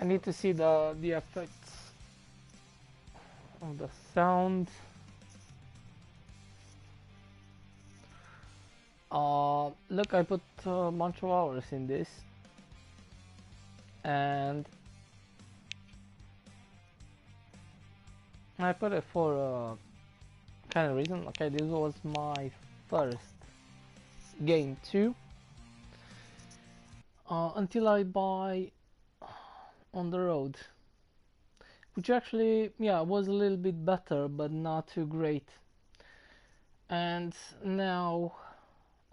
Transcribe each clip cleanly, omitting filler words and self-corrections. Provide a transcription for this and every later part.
I need to see the effects of the sound. Look, I put a bunch of hours in this, and I put it for a kind of reason. Okay, this was my first game too, until I buy On the Road, which actually, yeah, was a little bit better, but not too great. And now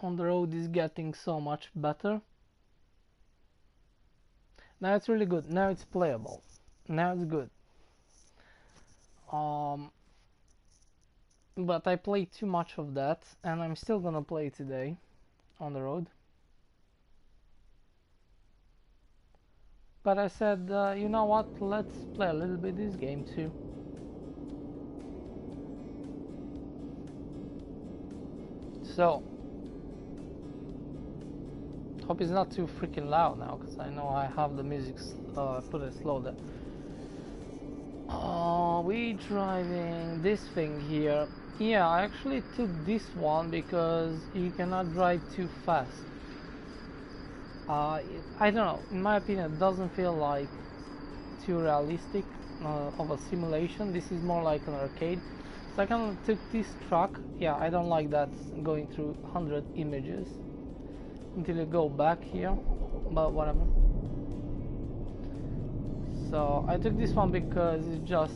On the Road is getting so much better. Now it's really good. Now it's playable. Now it's good. But I played too much of that, and I'm still gonna play today On the Road. But I said, you know what? Let's play a little bit this game too. So, hope it's not too freaking loud now, because I know I have the music put it slow there. We driving this thing here. Yeah, I actually took this one because you cannot drive too fast. I don't know, in my opinion it doesn't feel like too realistic of a simulation. This is more like an arcade. So I kind of took this truck. Yeah, I don't like that going through 100 images until you go back here, but whatever. So I took this one because it's just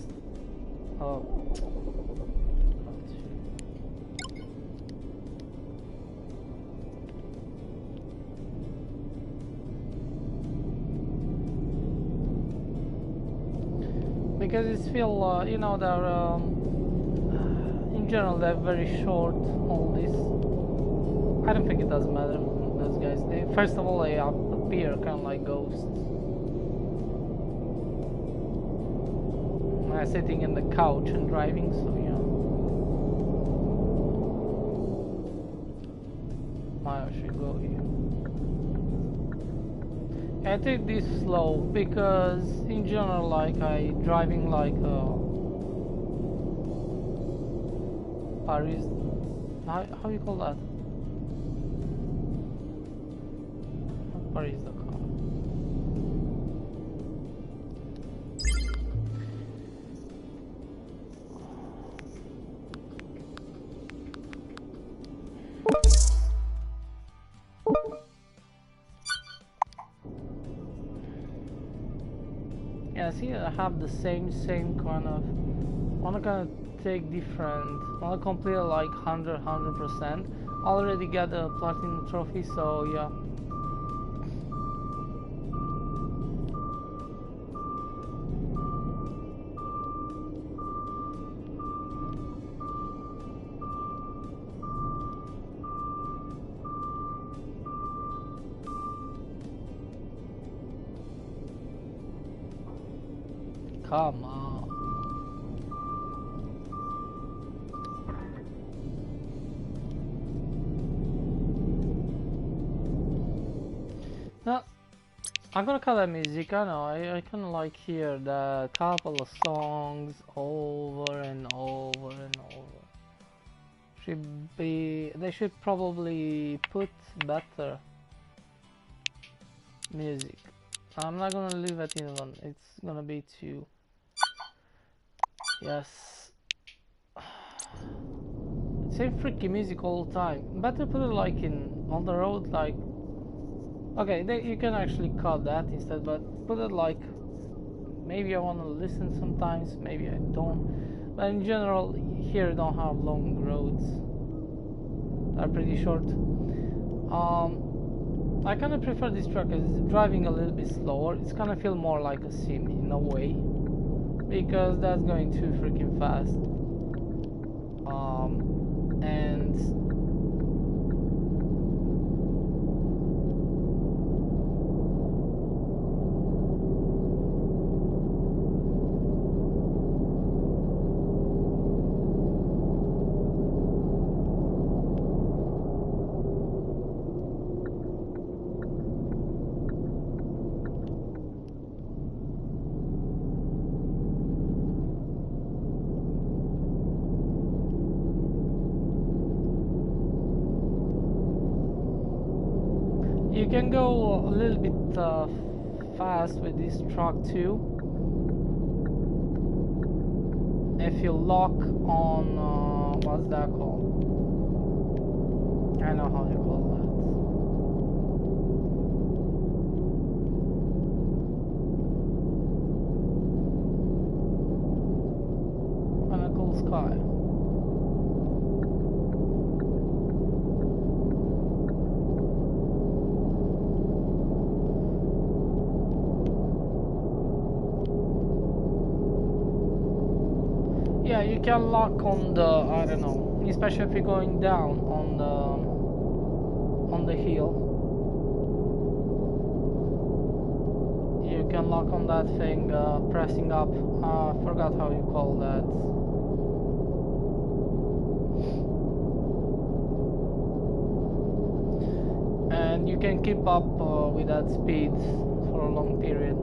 because it's feel you know, they're in general they're very short, all this. I don't think it doesn't matter, those guys. First of all, they appear kind of like ghosts. I'm sitting in the couch and driving, so yeah. I should go here. I take this slow because in general, like, I driving like Paris. How you call that? Not Paris Dakar. Yeah, see, I have the same kind of. I wanna kind of take different. I wanna complete like 100%. Already got a platinum trophy, so yeah. Come on. Now, I'm gonna cut that music. I know. I kind of like hear the couple of songs over and over and over. Should be. They should probably put better music. I'm not gonna leave it in one. It's gonna be too. Yes. Same freaky music all the time. Better put it like in On the Road, like. Okay, you can actually cut that instead, but put it like. Maybe I want to listen sometimes, maybe I don't. But in general, here you don't have long roads. They're pretty short. I kind of prefer this truck as it's driving a little bit slower. It's gonna feel more like a sim in a way, because that's going too freaking fast. And You can go a little bit fast with this truck too. If you lock on, what's that called? I know how you call that. And a cool sky. Yeah, you can lock on the, I don't know, especially if you're going down on the hill. You can lock on that thing, pressing up. I forgot how you call that. And you can keep up with that speed for a long period.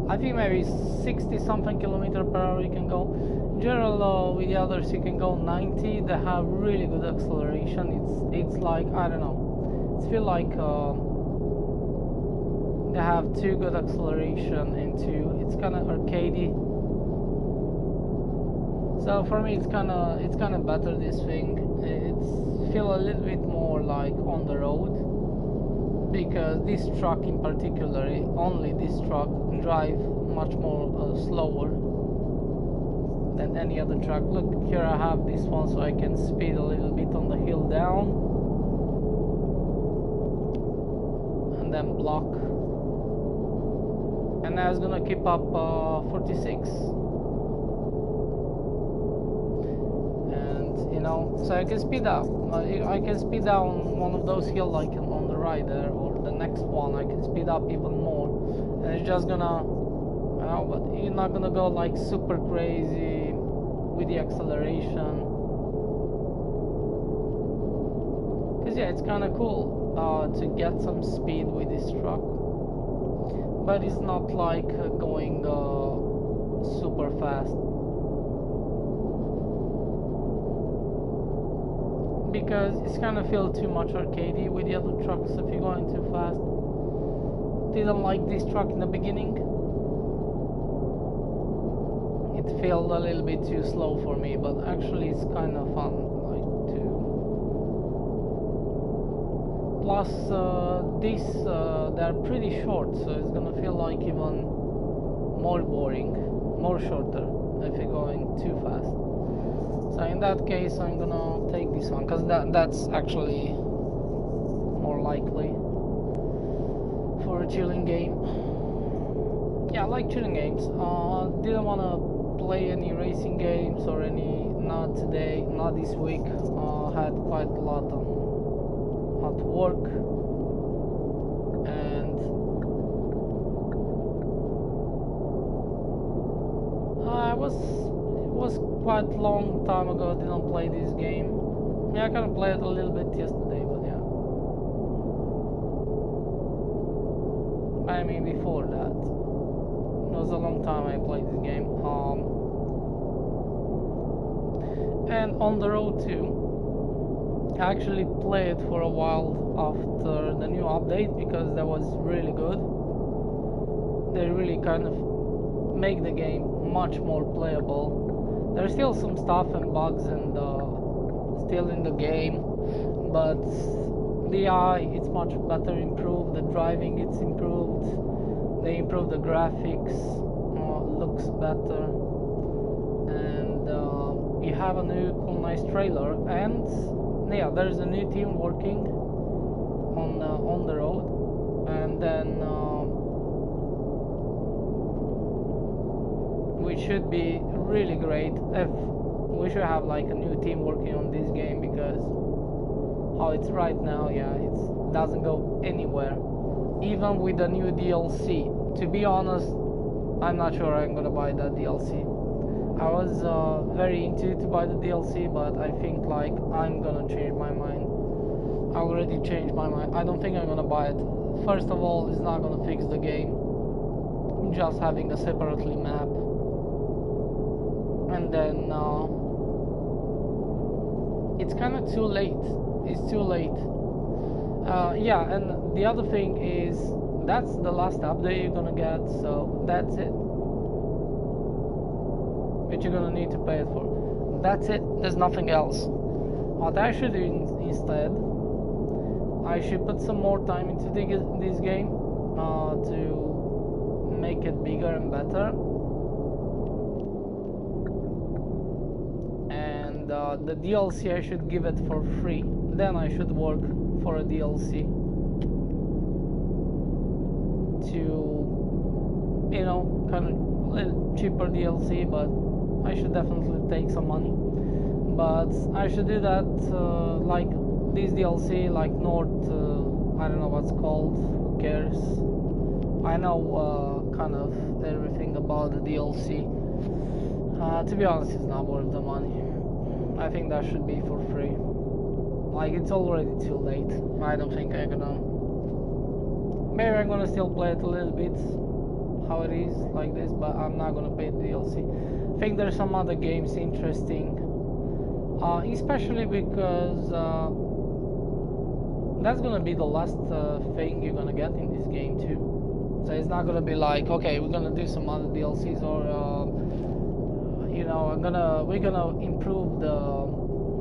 I think maybe 60 something kilometer per hour you can go. In general, with the others you can go 90. They have really good acceleration. It's like, I don't know, it feels like they have too good acceleration into. It's kind of arcadey. So for me, it's kind of better. This thing, it's feel a little bit more like on the road. Because this truck in particular, only this truck drive much more slower than any other truck. Look, here I have this one so I can speed a little bit on the hill down and then block, and I was gonna keep up 46, and you know, so I can speed up. I can speed down one of those hills like on the right there, or the next one I can speed up even more, and it's just gonna, you know, but you're not gonna go like super crazy with the acceleration, because yeah, it's kind of cool to get some speed with this truck, but it's not like going super fast, because it's kind of feel too much arcadey with the other trucks if you're going too fast. Didn't like this truck in the beginning. It felt a little bit too slow for me, but actually it's kind of fun, like to. Plus they're pretty short, so it's gonna feel like even more boring, more shorter if you're going too fast. So in that case, I'm gonna take this one, because that's actually more likely for a chilling game. Yeah, I like chilling games. Didn't want to play any racing games or any, not today, not this week. Had quite a lot at work, and it was quite long time ago. I didn't play this game. Yeah, I kind of played it a little bit yesterday, but yeah. I mean, before that, it was a long time I played this game. And on the road too. I actually played for a while after the new update, because that was really good. They really kind of make the game much more playable. There's still some stuff and bugs and still in the game, but the AI, it's much better improved. The driving, it's improved. They improved the graphics, looks better, and you have a new cool nice trailer. And yeah, there's a new team working on the road, and then which should be really great. If we should have like a new team working on this game, because how it's right now, yeah, it doesn't go anywhere, even with the new DLC. To be honest, I'm not sure I'm gonna buy that DLC. I was very into to buy the DLC, but I think like I'm gonna change my mind. I already changed my mind. I don't think I'm gonna buy it. First of all, it's not gonna fix the game, just having a separately map, and then it's kind of too late. It's too late. Yeah, and the other thing is that's the last update you're gonna get, so that's it. Which you're gonna need to pay it for. That's it. There's nothing else. What I should do instead, I should put some more time into this game to make it bigger and better. And the DLC I should give it for free. Then I should work for a DLC to, you know, kind of a little cheaper DLC, but I should definitely take some money. But I should do that like this DLC, like North, I don't know what's called, who cares. I know kind of everything about the DLC. To be honest, it's not worth the money. I think that should be for free. Like, it's already too late. I don't think I'm gonna... Maybe I'm gonna still play it a little bit how it is, like this, but I'm not gonna pay the DLC. I think there's some other games interesting, especially because that's gonna be the last thing you're gonna get in this game too. So it's not gonna be like, okay, we're gonna do some other DLCs, or you know, we're gonna improve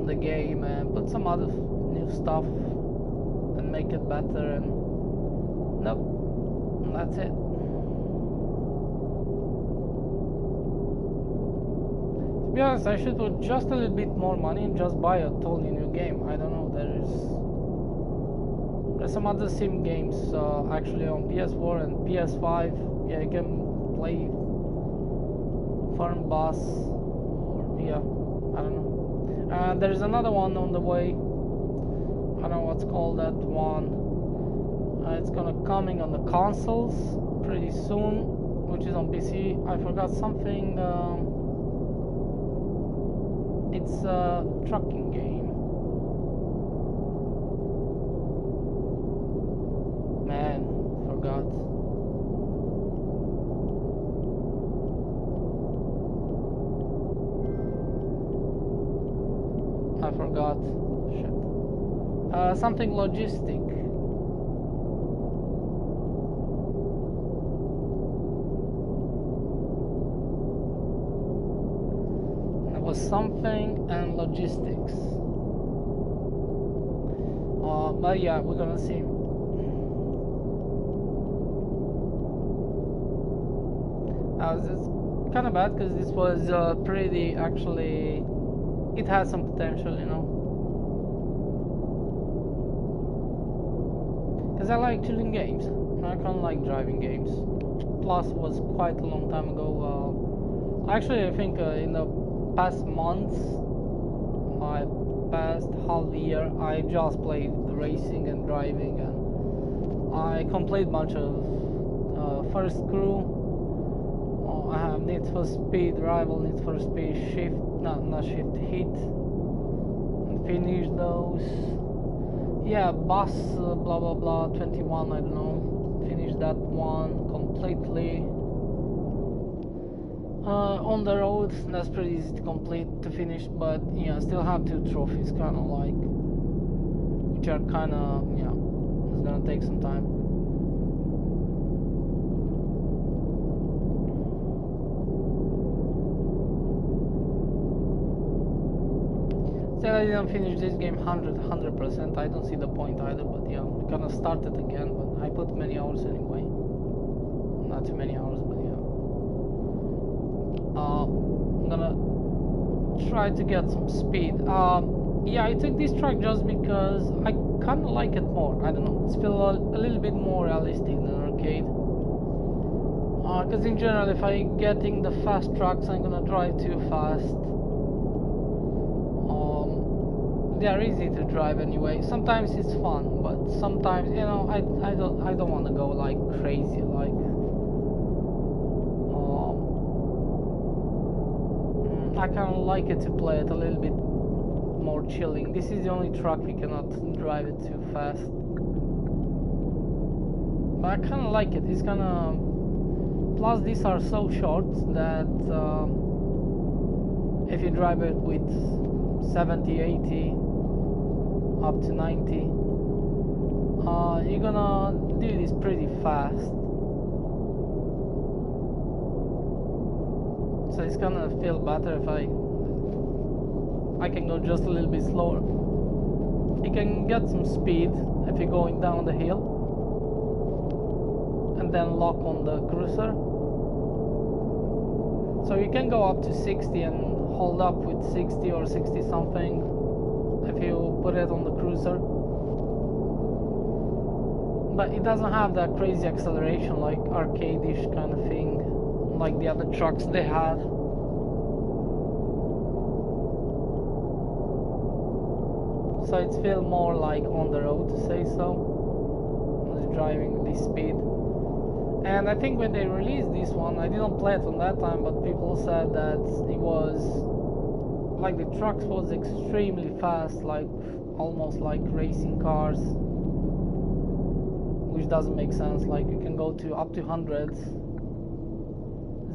the game and put some other new stuff and make it better. And nope, that's it. To be honest, I should put just a little bit more money and just buy a totally new game. I don't know, there's some other sim games actually on PS4 and PS5. Yeah, you can play Farm Bus, or yeah, I don't know. There's another one on the way. I don't know what's called that one. It's gonna coming on the consoles pretty soon, which is on PC. I forgot something. It's a trucking game. Man, forgot. I forgot. Shit. Something logistic. It was something and logistics. But yeah, we're gonna see. It's kind of bad because this was pretty actually. It has some potential, you know. Because I like chilling games. I kind of like driving games. Plus was quite a long time ago. Actually, I think in the past months, my past half year, I just played racing and driving, and I completed a bunch of First Crew. I have Need for Speed Rival, Need for Speed Shift, not Shift, Hit, and finish those. Yeah, Bus, blah blah blah, 21, I don't know, finish that one completely. On the road, that's pretty easy to complete, to finish, but yeah, still have 2 trophies, kind of like, which are kind of, yeah, it's gonna take some time. Still, I didn't finish this game 100%. I don't see the point either, but yeah, I'm gonna start it again, but I put many hours anyway. Not too many hours, but yeah. I'm gonna try to get some speed. Yeah, I took this track just because I kinda like it more. I don't know, it's feel a little bit more realistic than arcade. Because in general, if I'm getting the fast tracks, I'm gonna drive too fast. They are easy to drive anyway. Sometimes it's fun, but sometimes, you know, I don't want to go like crazy. Like, I kind of like it to play it a little bit more chilling. This is the only truck you cannot drive it too fast. But I kind of like it. It's kind of. Plus, these are so short that if you drive it with 70, 80. up to 90. You're gonna do this pretty fast. So it's gonna feel better if I can go just a little bit slower. You can get some speed if you're going down the hill and then lock on the cruiser. So you can go up to 60 and hold up with 60 or 60 something if you put it on the cruiser. But it doesn't have that crazy acceleration like arcade-ish kind of thing like the other trucks they had. So it feels more like on the road, to say so, driving with this speed. And I think when they released this one, I didn't play it on that time, but people said that it was like the trucks was extremely fast, like almost like racing cars, which doesn't make sense. Like you can go to up to hundreds,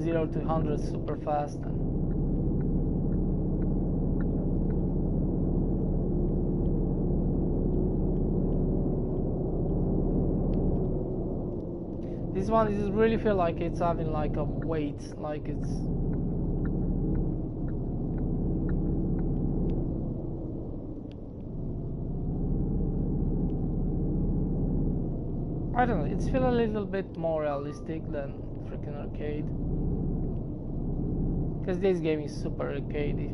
0 to 100 super fast. This one is really feel like it's having like a weight, like it's I don't know, it's feel a little bit more realistic than freaking arcade. Because this game is super arcadey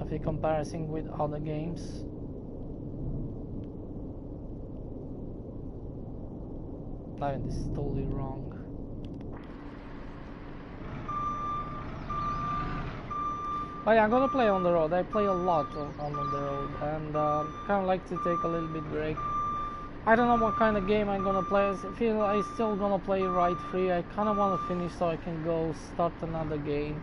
if you comparison with other games. I mean, this is totally wrong. But yeah, I'm gonna play on the road. I play a lot on the road, and kind of like to take a little bit break. I don't know what kind of game I'm gonna play. I feel I still gonna play Ride Free. I kind of want to finish so I can go start another game.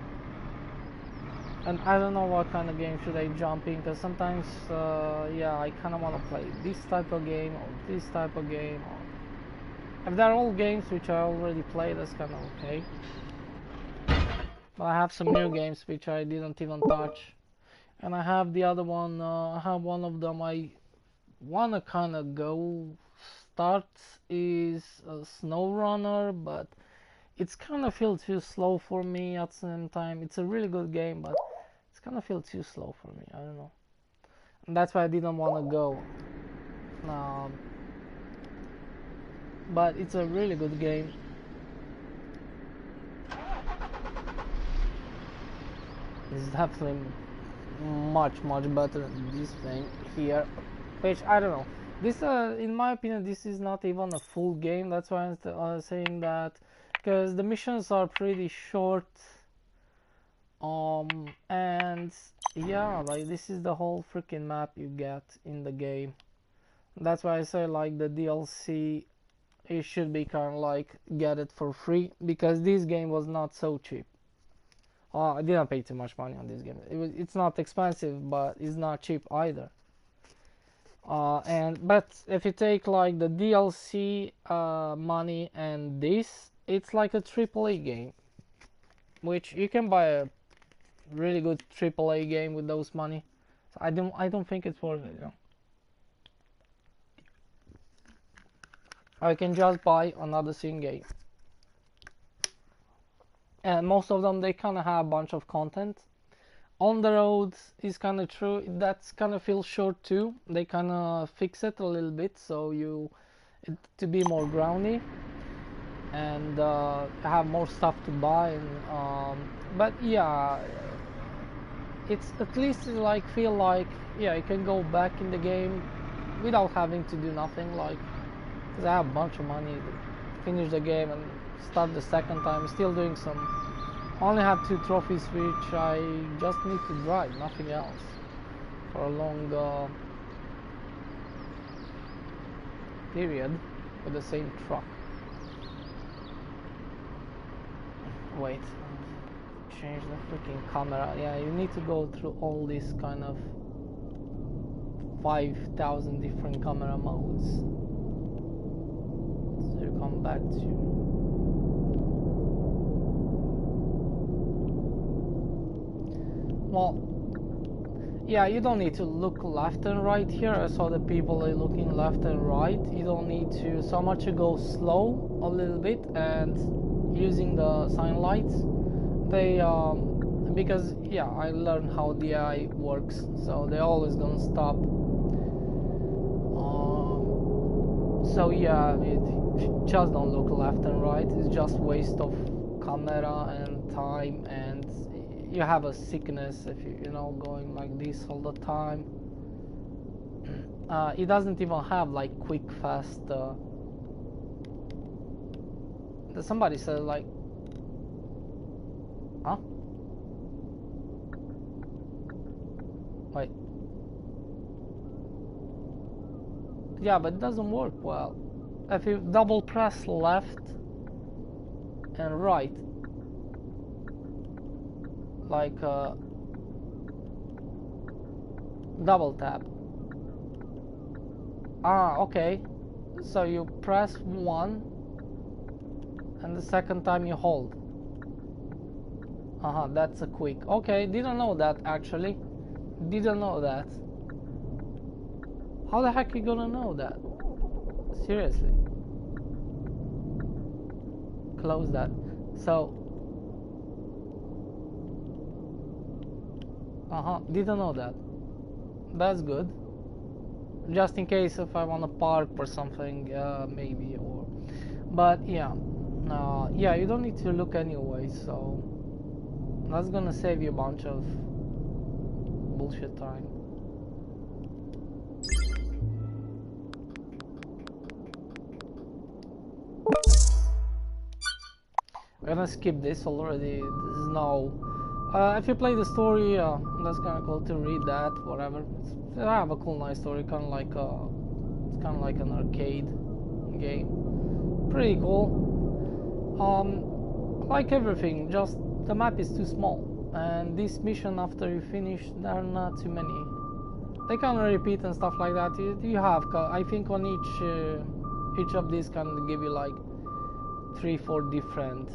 And I don't know what kind of game should I jump in, because sometimes, yeah, I kind of want to play this type of game or this type of game. If they're all games which I already played, that's kind of okay. But I have some new games which I didn't even touch. And I have the other one, I have one of them I wanna kind of go start is Snow Runner, but it's kind of feel too slow for me at the same time. It's a really good game, but it's kind of feel too slow for me, I don't know. And that's why I didn't want to go. But it's a really good game. It's definitely much better than this thing here, which I don't know. This in my opinion, this is not even a full game. That's why I'm saying that, because the missions are pretty short, and yeah, like this is the whole freaking map you get in the game. That's why I say like the DLC, it should be kind of like get it for free, because this game was not so cheap. I didn't pay too much money on this game. It's not expensive, but it's not cheap either. But if you take like the DLC money and this, it's like a AAA game, which you can buy a really good AAA game with those money. So I don't think it's worth it. You know? I can just buy another sim game, and most of them they kind of have a bunch of content. On the road is kind of true. That's kind of feels short too. They kind of fix it a little bit so to be more groundy and have more stuff to buy. And, but yeah, it's at least like feel like yeah, you can go back in the game without having to do nothing. Like, because I have a bunch of money to finish the game and start the second time. Still doing some. I only have 2 trophies which I just need to drive, nothing else, for a long period with the same truck. Wait, change the freaking camera. Yeah, you need to go through all these kind of 5,000 different camera modes. So you come back to well, Yeah, you don't need to look left and right here. I saw the people are looking left and right. You don't need to so much to go slow a little bit and using the sign lights. They because yeah, I learned how the eye works, so they're always gonna stop. So yeah, just don't look left and right. It's just waste of camera and time, and you have a sickness if you know going like this all the time. It doesn't even have like quick fast. Somebody said like, huh? Wait. Yeah, but it doesn't work well. If you double press left and right, like double tap. Ah, okay. So you press 1 and the second time you hold. That's a quick. Okay, didn't know that actually. Didn't know that. How the heck are you gonna know that? Seriously. Close that. So didn't know that. That's good. Just in case if I want to park or something, maybe. Or but yeah, yeah, you don't need to look anyway, so that's gonna save you a bunch of bullshit time. We're gonna skip this already. This is no. If you play the story, that's kind of cool to read that. Whatever. I have a cool, nice story. Kind of like it's kind of like an arcade game. Pretty cool. Like everything, just the map is too small. And this mission, after you finish, there are not too many. They kind of repeat and stuff like that. You have, I think, on each of these can give you like 3-4 different.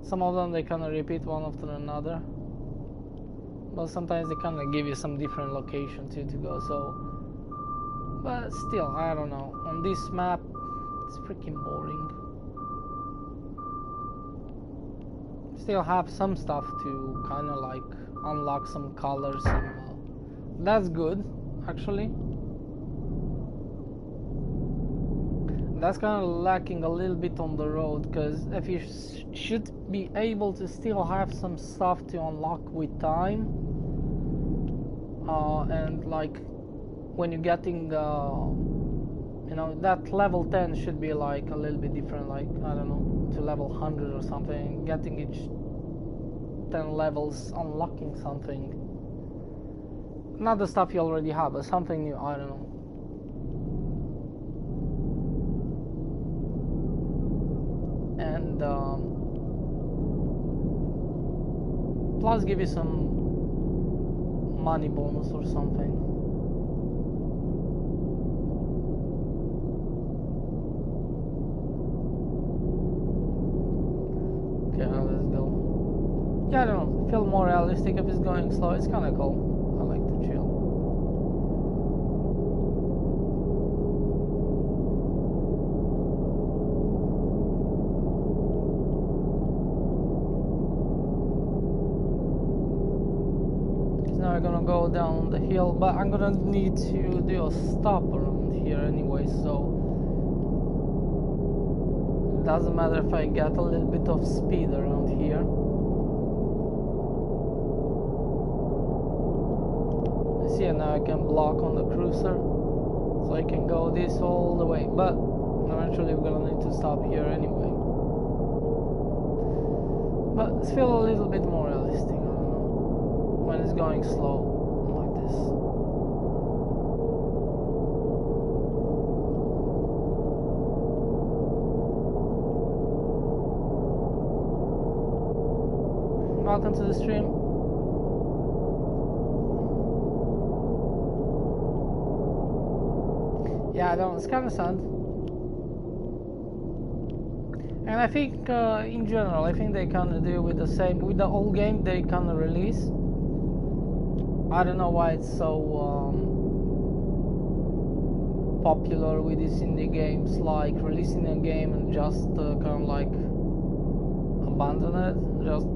Some of them they kind of repeat one after another, but sometimes they kind of give you some different location too to go. So, but still, I don't know. On this map, it's freaking boring. Still have some stuff to kind of like unlock some colors. That's good, actually. That's kind of lacking a little bit on the road, because if you should be able to still have some stuff to unlock with time, and like when you're getting you know, that level 10 should be like a little bit different, like I don't know, to level 100 or something, getting each 10 levels unlocking something, not the stuff you already have, but something new, I don't know. And plus give you some money bonus or something. Okay, let's go. Yeah, I don't know, feel more realistic if it's going slow. It's kind of cool. I like to chill. Now I'm gonna go down the hill, but I'm gonna need to do a stop around here anyway, so it doesn't matter if I get a little bit of speed around here. See, now I can block on the cruiser, so I can go this all the way, but eventually we're gonna need to stop here anyway. But it's feel a little bit more realistic when it's going slow like this. Welcome to the stream. Yeah, I don't, it's kind of sad. And I think in general, I think they kind of do with the same, with the old game they kind of release. I don't know why it's so popular with these indie games, like releasing a game and just kind of like abandon it, just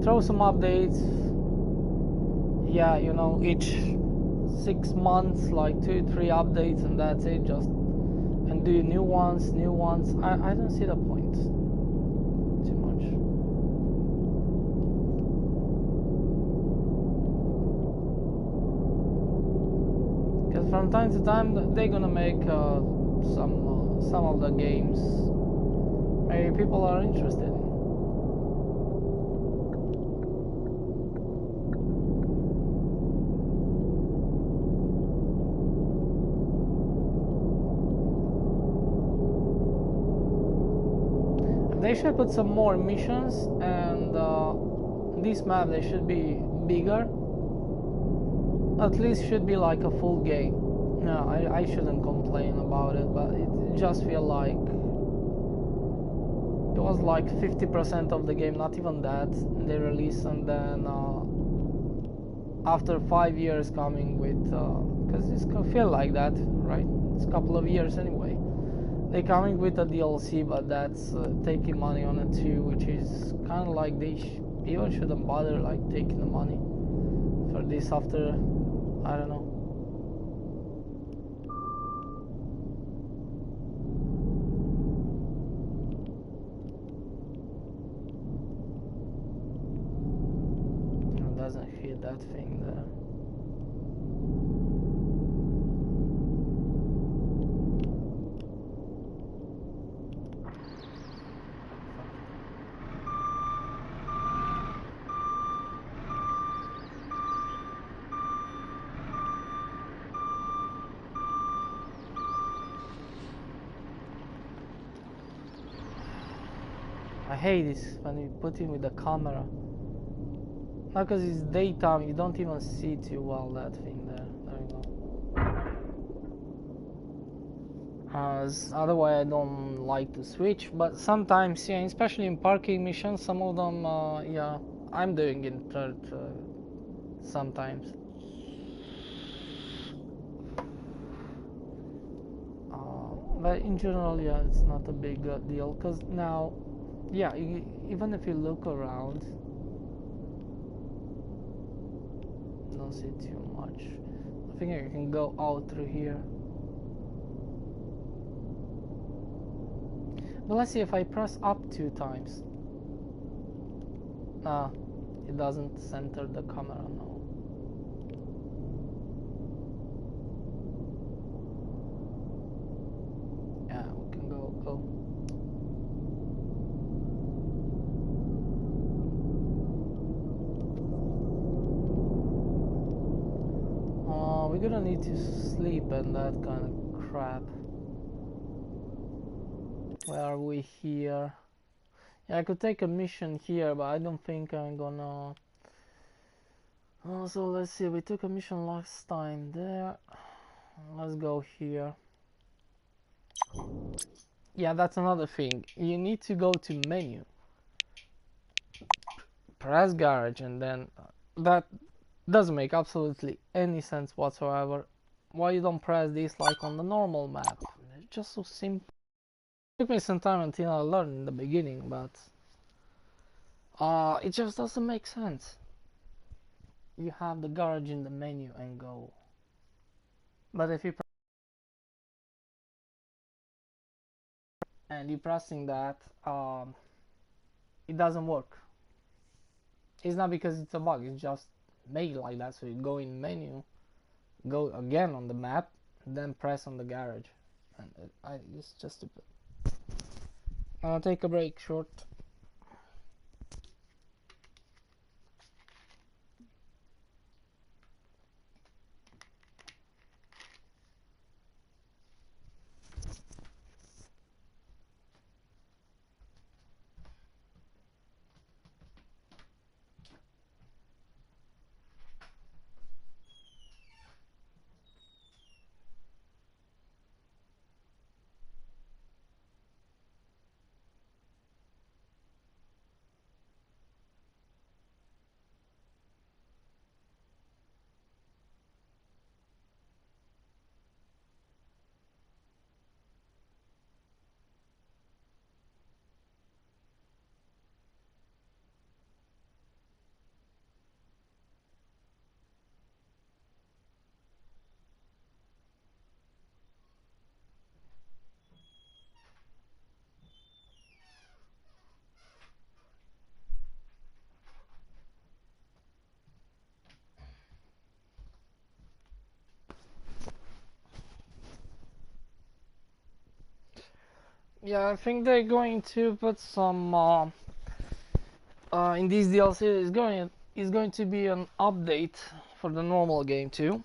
throw some updates. Yeah, you know, each 6 months, like 2 3 updates, and that's it. Just and do new ones. I don't see the point too much. Because from time to time they're gonna make some of the games maybe people are interested in. They should put some more missions, and this map they should be bigger. At least should be like a full game. No, I shouldn't complain about it, but it just feel like it was like 50% of the game, not even that they released, and then after 5 years coming with, because it's gonna feel like that, right? It's a couple of years anyway. They coming with a DLC, but that's taking money on it too, which is kind of like people shouldn't bother like taking the money for this after, I don't know. It doesn't hit that thing there. I hate this when you put it with the camera. Not because it's daytime, you don't even see too well that thing there. There you go. Otherwise I don't like to switch, but sometimes, yeah, especially in parking missions, some of them, yeah, I'm doing in third sometimes. But in general, yeah, it's not a big deal, because now, yeah, even if you look around, you don't see too much. I think you can go out through here. But let's see if I press up 2 times. Ah, it doesn't center the camera now. Yeah, we can go. We're gonna need to sleep and that kind of crap. Where are we here? Yeah, I could take a mission here, but I don't think I'm gonna. Oh, so let's see. We took a mission last time there. Let's go here. Yeah, that's another thing. You need to go to menu, press garage, and then that doesn't make absolutely any sense whatsoever. Why you don't press this like on the normal map? It's just so simple. It took me some time until I learned in the beginning, but it just doesn't make sense. You have the garage in the menu and go. But if you and you're pressing that, it doesn't work. It's not because it's a bug, it's just made like that. So you go in menu, go again on the map, then press on the garage, and it's just stupid. I'll take a break short. Yeah, I think they're going to put some in this DLC. Is going to be an update for the normal game too.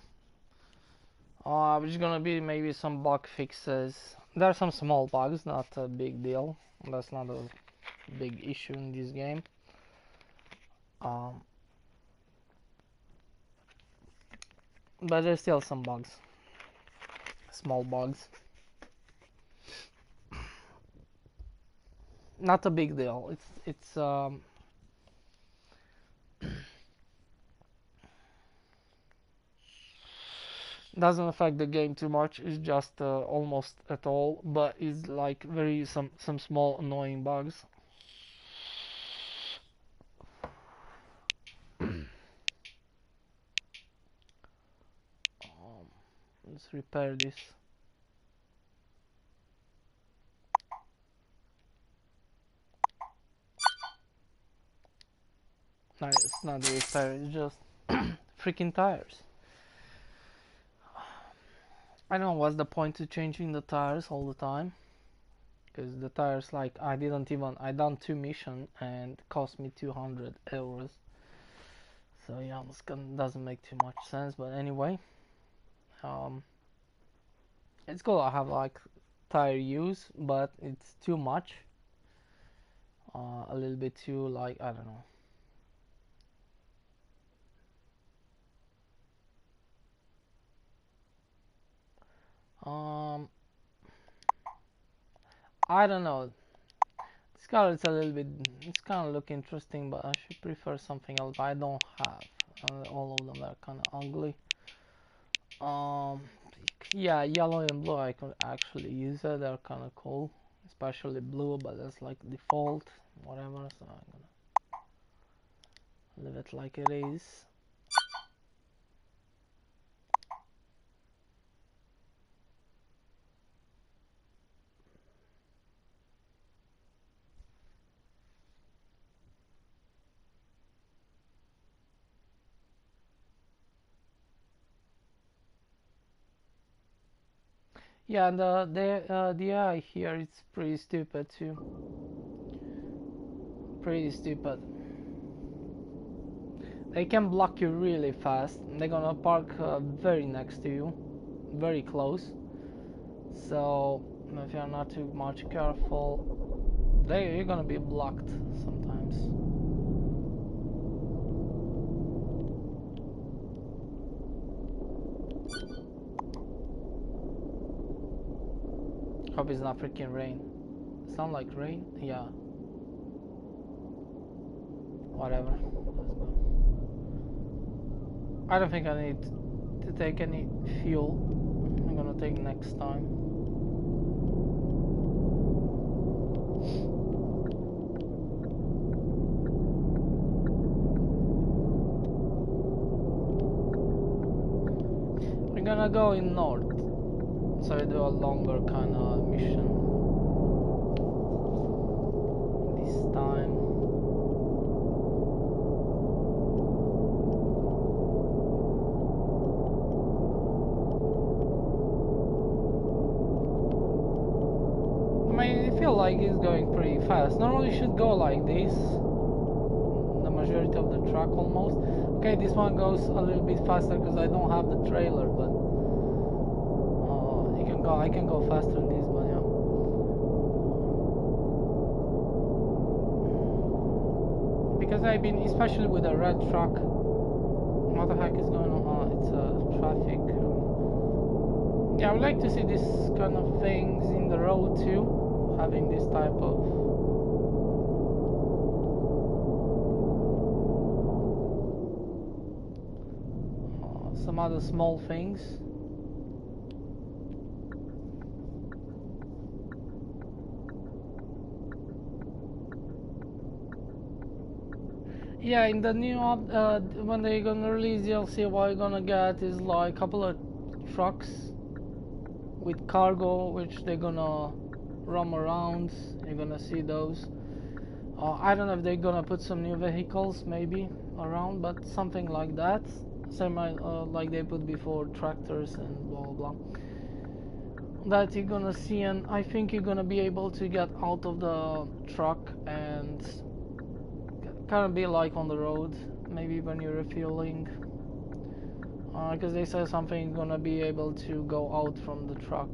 Which is gonna be maybe some bug fixes. There are some small bugs, not a big deal. That's not a big issue in this game. Um, but there's still some bugs, small bugs. Not a big deal. It's doesn't affect the game too much. It's just almost at all, but it's like very some small annoying bugs. Let's repair this. No, it's not the repair. It's just freaking tires. I don't know what's the point to changing the tires all the time. Because the tires, like, I done 2 missions and it cost me 200 euros. So yeah, doesn't make too much sense. But anyway, um, it's cool. I have like tire use, but it's too much. A little bit too, like, I don't know. I don't know. This car is a little bit. It's kind of look interesting, but I should prefer something else. I don't have. All of them are kind of ugly. Um, yeah, yellow and blue I could actually use it. They're kind of cool, especially blue, but that's like default, whatever. So I'm gonna leave it like it is. Yeah, and the AI here it's pretty stupid too. Pretty stupid. They can block you really fast. They're gonna park very next to you, very close. So if you're not too much careful, you're gonna be blocked sometimes. Hope it's not freaking rain. Sound like rain? Yeah. Whatever. Let's go. I don't think I need to take any fuel. I'm gonna take next time. We're gonna go in north, so I do a longer kind of mission this time. I mean, I feel like it's going pretty fast. Normally it should go like this, the majority of the track almost. Okay, this one goes a little bit faster because I don't have the trailer, but I can go faster than this, but yeah. Because I've been, especially with a red truck. What the heck is going on? Oh, it's traffic. Yeah, I would like to see this kind of things in the road too, having this type of some other small things. Yeah, in the new when they're gonna release DLC, what you're gonna get is like a couple of trucks with cargo, which they're gonna roam around. You're gonna see those. I don't know if they're gonna put some new vehicles maybe around, but something like that. Same like they put before tractors and blah blah blah. that you're gonna see, and I think you're gonna be able to get out of the truck and kind of be like on the road, maybe when you're refueling, because they said something gonna be able to go out from the truck.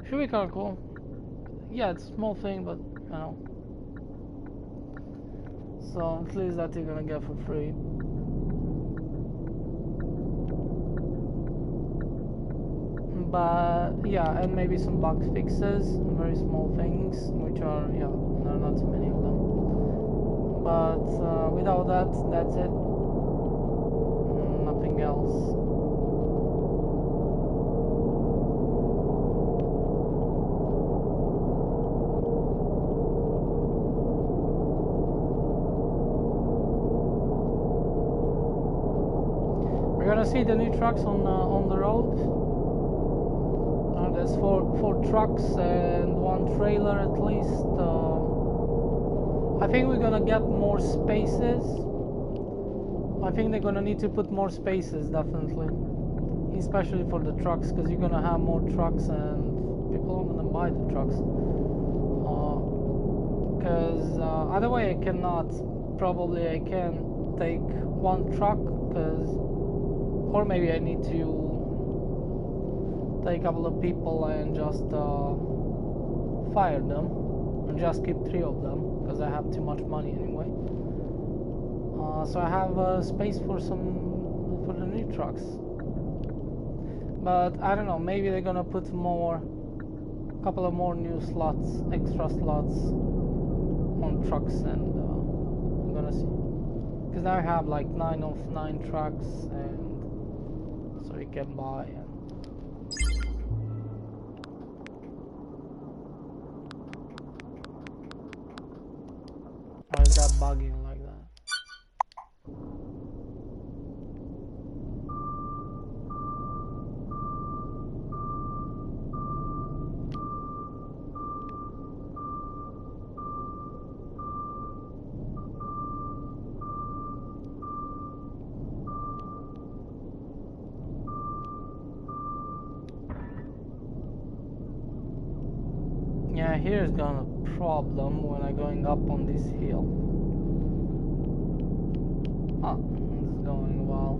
Should be kind of cool. Yeah, it's a small thing, but you know. So at least that you're gonna get for free. But yeah, and maybe some bug fixes, very small things, which are, yeah, there are not too many of them. But without that, that's it. Nothing else. We're gonna see the new trucks on the road. There's four trucks and one trailer at least. I think we're gonna get more spaces. I think they're gonna need to put more spaces, definitely, especially for the trucks, because you're gonna have more trucks and people are gonna buy the trucks. Because other way I cannot. Probably I can take one truck, or maybe I need to take a couple of people and just fire them and just keep 3 of them, because I have too much money anyway. So I have space for the new trucks, but I don't know, maybe they're gonna put a couple of more new slots, extra slots on trucks, and I'm gonna see, because now I have like 9 of 9 trucks, and so you can buy. Why is that bugging like that? Yeah, here's gonna problem when I'm going up on this hill. Oh, this is going well.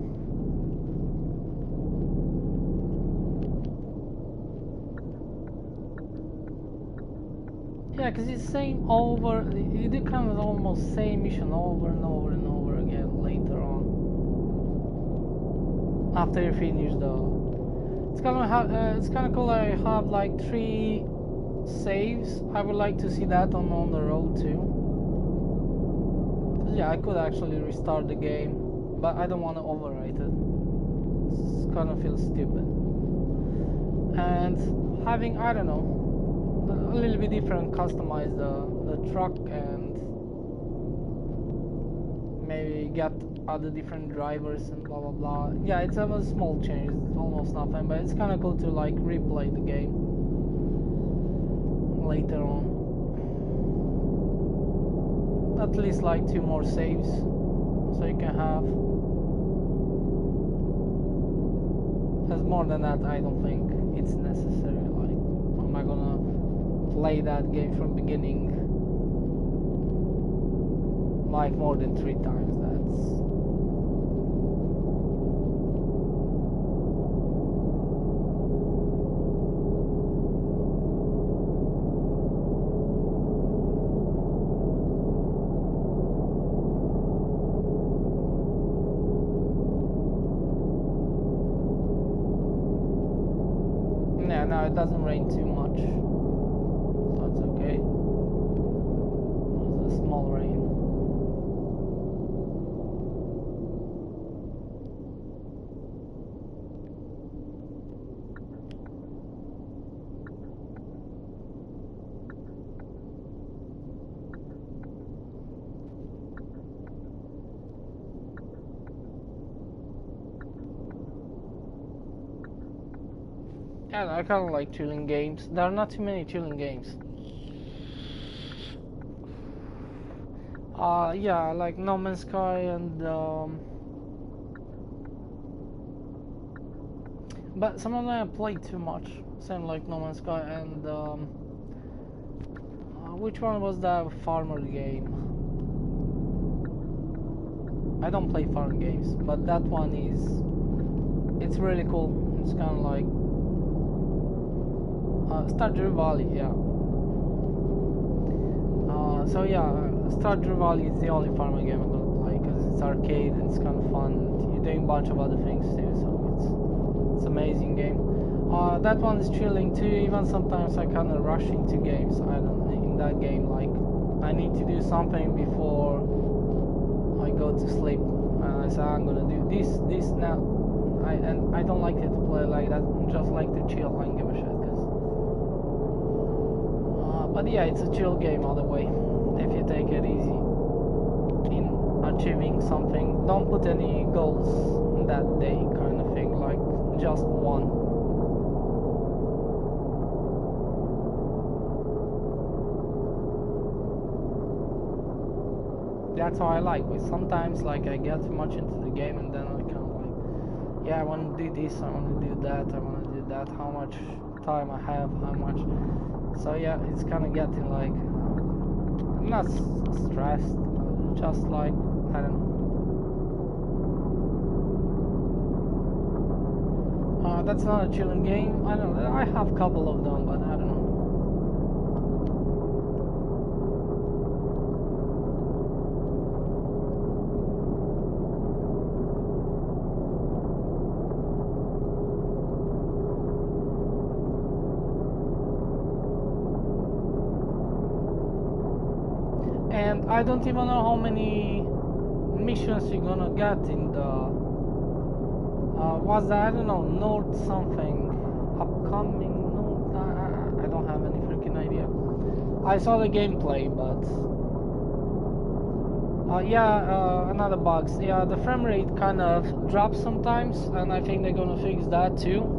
Yeah, because it's saying over, you do kind of almost same mission over and over and over again later on. After you finish it's kind of cool. I have like 3 saves. I would like to see that on the road too. Yeah, I could actually restart the game, but I don't want to overwrite it. It kind of feels stupid. And having, I don't know, a little bit different, customize the truck and maybe get other different drivers and blah blah blah. Yeah, it's a small change, it's almost nothing, but it's kind of cool to like replay the game later on. At least like 2 more saves, so you can have. Because more than that, I don't think it's necessary. Like, am I gonna play that game from beginning like more than 3 times? No, it doesn't rain too much, so it's okay. It's a small rain. Yeah, I kind of like chilling games. There are not too many chilling games. Yeah, like No Man's Sky and but some of them I played too much, same like No Man's Sky and which one was that farmer game? I don't play farm games, but that one it's really cool. It's kind of like Stardew Valley, yeah. So yeah, Stardew Valley is the only farming game I'm gonna play because it's arcade and it's kind of fun. You're doing a bunch of other things too, so it's amazing game. That one is chilling too. Even sometimes I kind of rush into games. I don't in that game like I need to do something before I go to sleep, and I say I'm gonna do this now. I don't like it to play like that. I just like to chill and give a shit. But yeah, it's a chill game all the way. If you take it easy in achieving something, don't put any goals that day, kind of thing. Like just one. That's how I like. But sometimes, like I get too much into the game, and then I kind of like, yeah, I want to do this, I want to do that, I want to do that. How much time I have? How much? So yeah, it's kind of getting like, I'm not stressed, just like, I don't know. That's not a chilling game. I don't know. I have a couple of them, but I don't know. And I don't even know how many missions you're gonna get in the was that, I don't know, North something upcoming North, I don't have any freaking idea. I saw the gameplay, but yeah, another bugs. Yeah, the frame rate kind of drops sometimes, and I think they're gonna fix that too.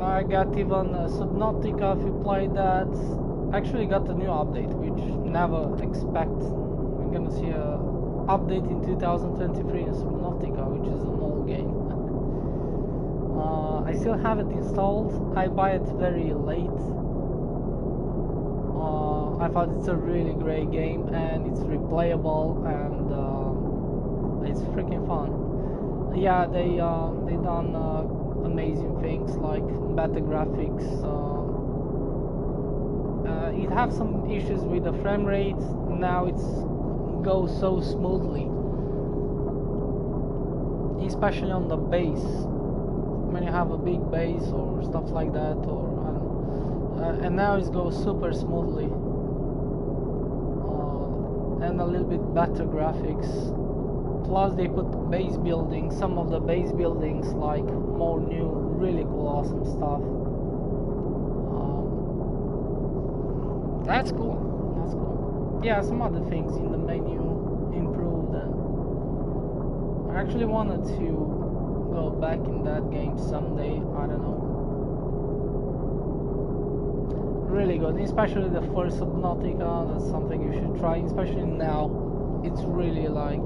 I got even Subnautica, if you play that. Actually got a new update, which never expect. We're gonna see a update in 2023 in Subnautica, which is an old game. I still have it installed. I buy it very late. I thought it's a really great game, and it's replayable, and it's freaking fun. Yeah, they done amazing things like better graphics. It have some issues with the frame rate. Now it goes so smoothly, especially on the base. When you have a big base or stuff like that, or I don't know. And now it goes super smoothly, and a little bit better graphics. Plus they put base buildings, some of the base buildings like more new, really cool, awesome stuff. That's cool. That's cool. Yeah, some other things in the menu improved, and I actually wanted to go back in that game someday. I don't know. Really good, especially the first Subnautica. That's something you should try, especially now. It's really like,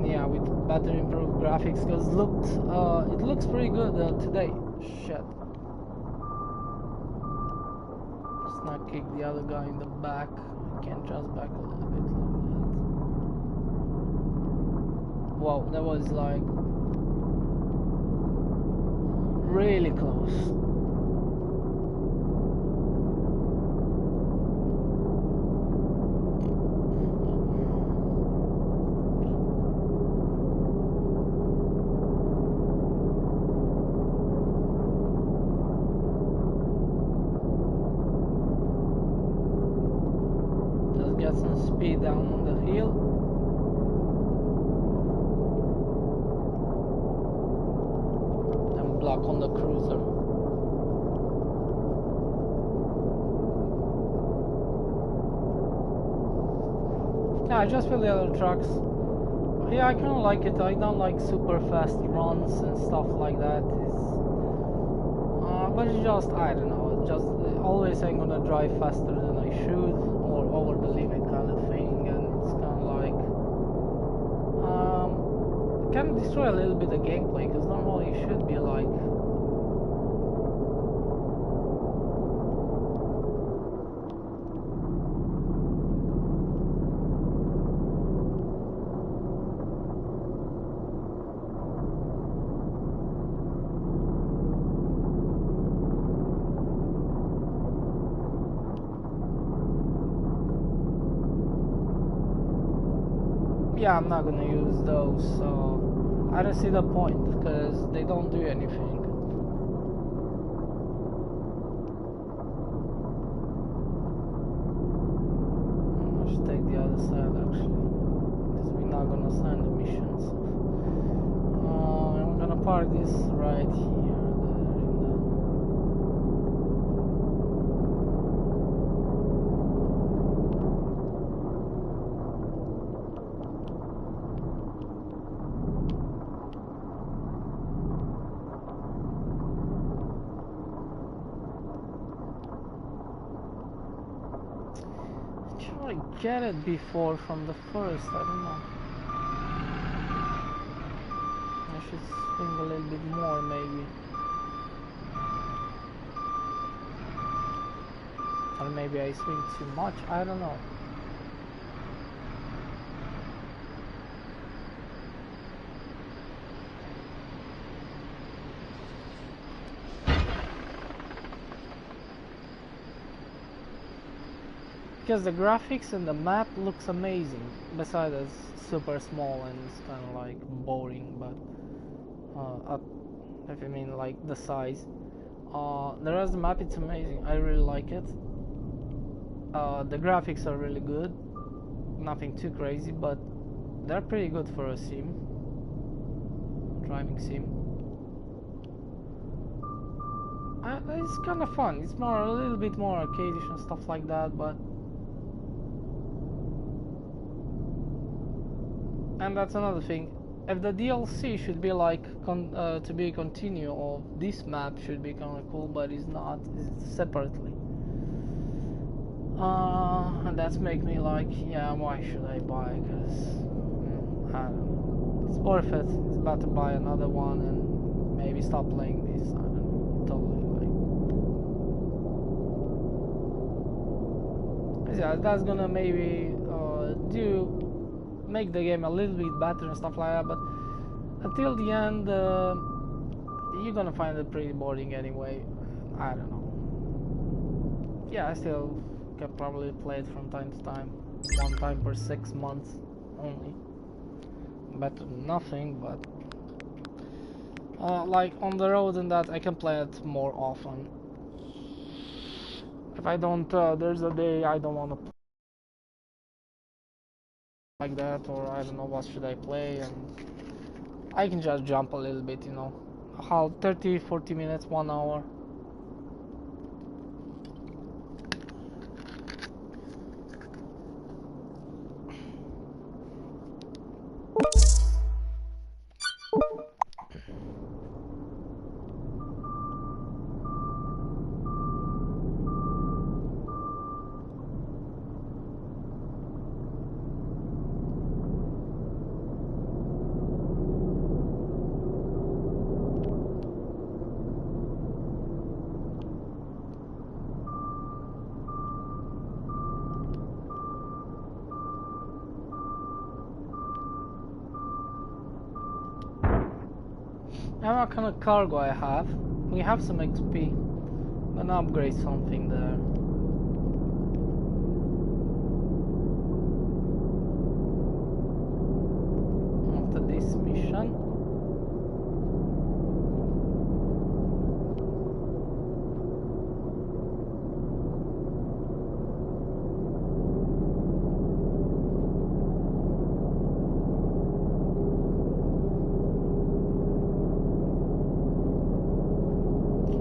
yeah, with better improved graphics, because it looks pretty good today. Shit. Let's not kick the other guy in the back. I can just back a little bit like that. Wow, that was like really close. Some speed down on the hill. And block on the cruiser. Yeah, I just feel the other trucks Yeah, I kind of like it. I don't like super fast runs and stuff like that. But it's just, I don't know, just always I'm gonna drive faster than I should, or over the limit kind of thing, and it's kind of like, it can destroy a little bit the gameplay, because normally you should be like, yeah, I'm not gonna use those, so I don't see the point, because they don't do anything. I should take the other side actually, because we're not gonna sign the missions. I'm gonna park this right here. I get it before from the first, I don't know. I should swing a little bit more maybe. Or maybe I swing too much, I don't know. Because the graphics and the map looks amazing, besides it's super small and it's kind of like boring, but if you mean like the size, the rest of the map, it's amazing. I really like it. The graphics are really good, nothing too crazy, but they're pretty good for a sim, driving sim. It's kind of fun. It's more, a little bit more arcadish and stuff like that, but and that's another thing. If the DLC should be like to be a continue of this map, should be kind of cool, but it's not. It's separately. And that's make me like, yeah, why should I buy? Because I don't know. It's worth it. It's about to buy another one and maybe stop playing this. I don't know. Totally like. Yeah, that's gonna maybe make the game a little bit better and stuff like that, but until the end you're gonna find it pretty boring anyway. I don't know. Yeah, I still can probably play it from time to time, one time per 6 months only. Better than nothing, but like on the road and that I can play it more often. If I don't, there's a day I don't want to play like that, or I don't know what should I play, and I can just jump a little bit, you know, how 30-40 minutes, 1 hour. I don't know what kind of cargo I have. We have some XP. I'm gonna upgrade something there. After this mission.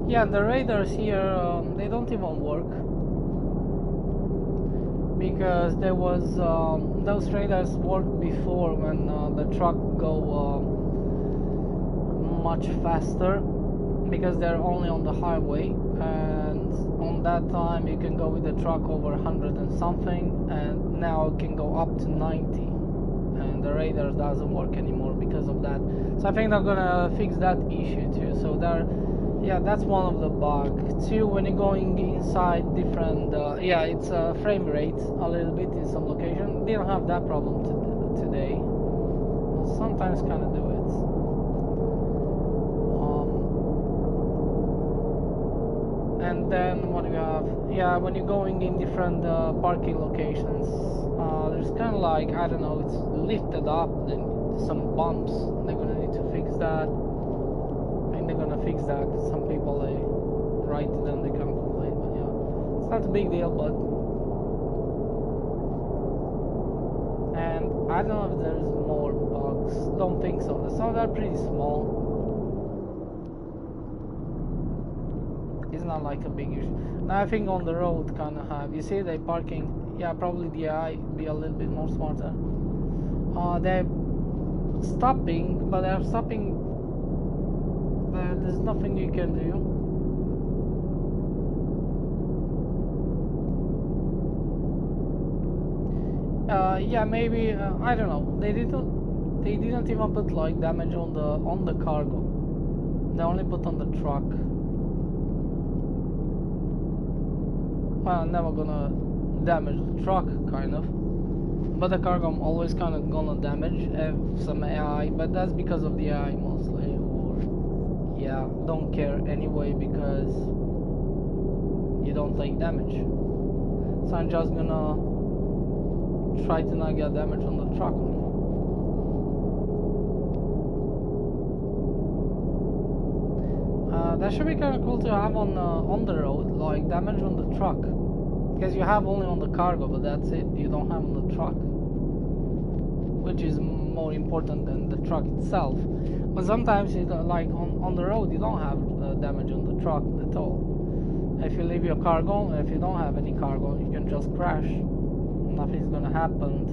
Yeah, the radars here, they don't even work. because there was those radars worked before when the truck go much faster, because they're only on the highway, and on that time you can go with the truck over 100 and something, and now it can go up to 90, and the radar doesn't work anymore because of that. So I think they're gonna fix that issue too. So yeah, that's one of the bugs. Two, when you're going inside different, yeah, it's frame rate a little bit in some location. They don't have that problem today. Well, sometimes kind of do it. And then what do you have? Yeah, when you're going in different parking locations, there's kind of like, I don't know, it's lifted up, then some bumps. They're gonna need to fix that. They're gonna fix that, because some people, they write to them, they can't complain, but yeah, it's not a big deal. But and I don't know if there's more bugs, don't think so. So they're pretty small, it's not like a big issue. Now I think on the road kind of have, you see they parking, yeah, probably the AI be a little bit more smarter. They're stopping, but they're stopping. There's nothing you can do. Yeah, maybe I don't know. They didn't even put like damage on the cargo. They only put on the truck. Well, I'm never gonna damage the truck, kind of. But the cargo I'm always kind of gonna damage some AI, but that's because of the AI mostly. Yeah, don't care anyway, because you don't take damage. So I'm just gonna try to not get damage on the truck. That should be kind of cool to have on the road, like damage on the truck, because you have only on the cargo, but that's it. You don't have on the truck, which is more important than the truck itself. But sometimes, like on the road, you don't have damage on the truck at all. If you leave your cargo, if you don't have any cargo, you can just crash. Nothing's gonna happen.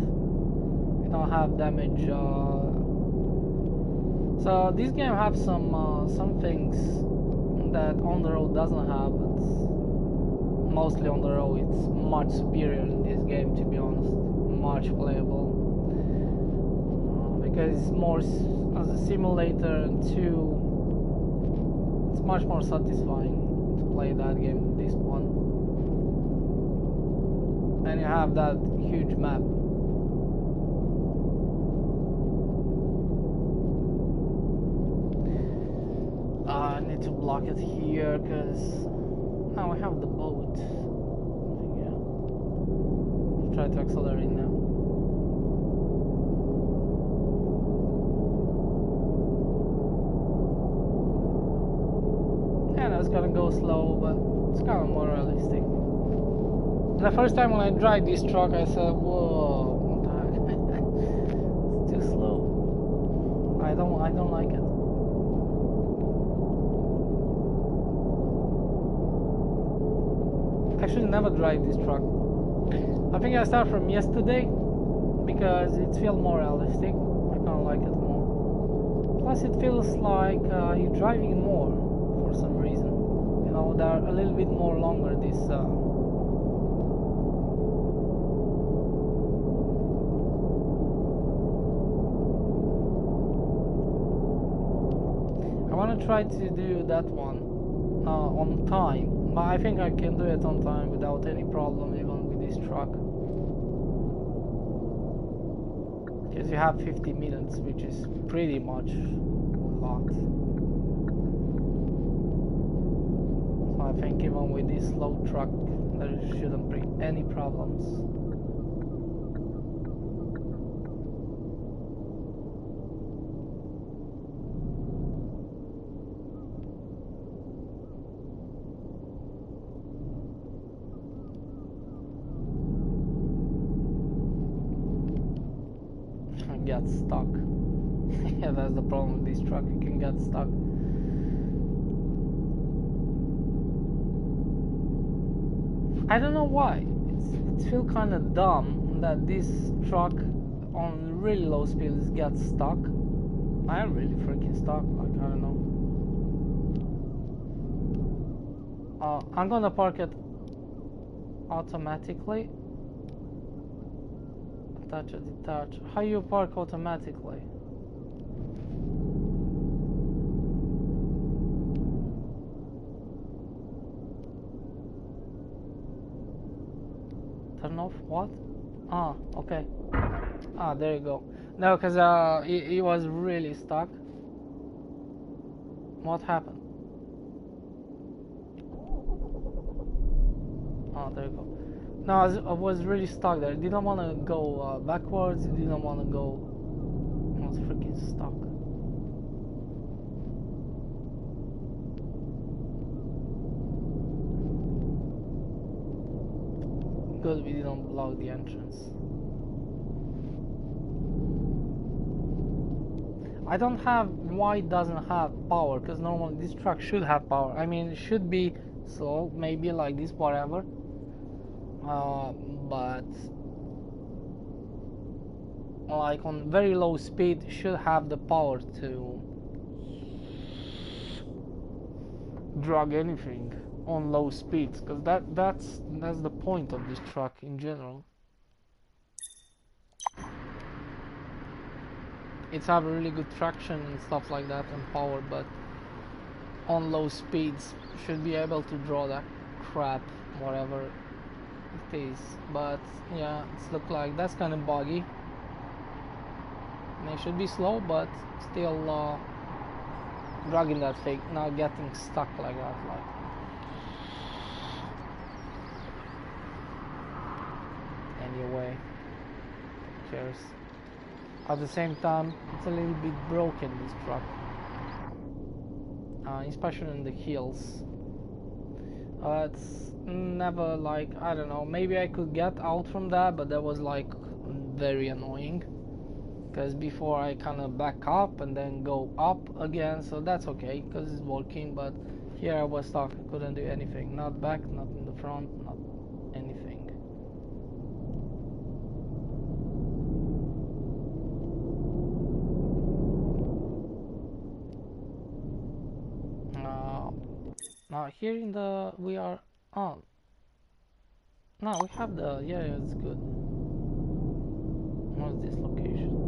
You don't have damage. So this game have some things that on the road doesn't have. But mostly on the road, it's much superior in this game, to be honest. Much playable. Because it's more as a simulator, and two, it's much more satisfying to play that game than this one. And you have that huge map. I need to block it here, because now I have the boat. Yeah. Try to accelerate now. It's gonna go slow, but it's kind of more realistic. The first time when I tried this truck, I said, "Whoa, what the heck?" It's too slow. I don't like it. I should never drive this truck. I think I start from yesterday, because it feels more realistic. I kind of like it more. Plus, it feels like you're driving more for some reason. You know, they're a little bit more longer. This. I want to try to do that one on time. But I think I can do it on time without any problem, even with this truck. Because you have 50 minutes, which is pretty much a lot. So I think even with this slow truck, there shouldn't be any problems. Get stuck. Yeah, that's the problem with this truck, you can get stuck. I don't know why. it feels kind of dumb that this truck on really low speeds gets stuck. I am really freaking stuck, like, I don't know. I'm gonna park it automatically. Attach or detach. How you park automatically? Turn off what? Ah, okay. Ah, there you go. No, because it was really stuck. What happened? Oh, there you go. No, I was really stuck there. Didn't want to go backwards. Didn't want to go. I was freaking stuck. Good, we didn't block the entrance. I don't have why it doesn't have power, because normally this truck should have power. I mean, it should be slow, maybe like this, whatever. But like on very low speed, should have the power to drag anything on low speeds, because that's the point of this truck in general. It's have really good traction and stuff like that and power, but on low speeds should be able to draw that crap, whatever it is. But yeah, it's look like that's kind of buggy. And it should be slow, but still dragging that thing, not getting stuck like that. Like, anyway, cheers. At the same time, it's a little bit broken, this truck, especially in the hills. It's never like, I don't know, maybe I could get out from that, but that was like very annoying, because before I kind of back up and then go up again, so that's okay because it's working. But here I was stuck, couldn't do anything, not back, not in the front, not anything. Now here in the we are on. No, we have the yeah, it's good. What's this location?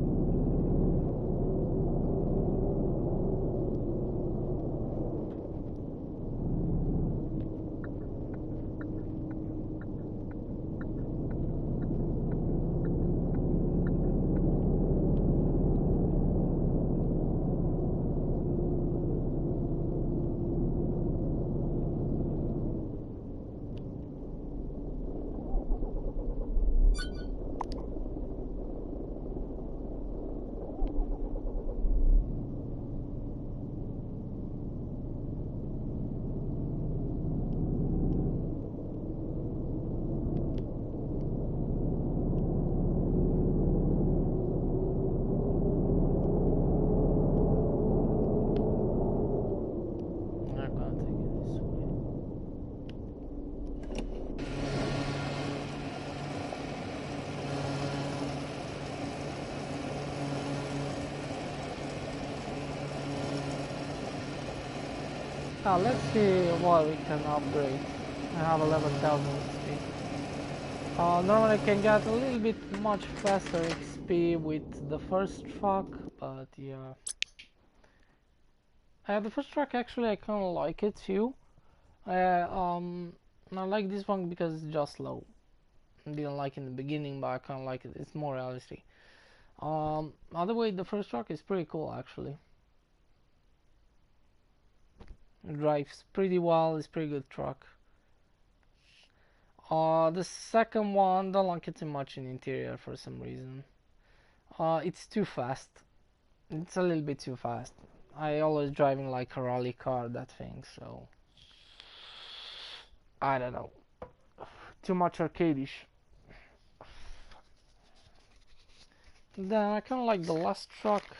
Now let's see what we can upgrade. I have 11,000 XP. Normally I can get a little bit much faster XP with the first truck, but yeah. The first truck actually I kind of like it too. I like this one because it's just slow. I didn't like it in the beginning, but I kind of like it. It's more realistic. Other way, the first truck is pretty cool actually. It drives pretty well. It's pretty good truck. The second one, don't like it too much in interior for some reason. It's too fast. It's a little bit too fast. I always driving like a rally car, that thing, so I don't know. Too much arcadish. Then I kind of like the last truck,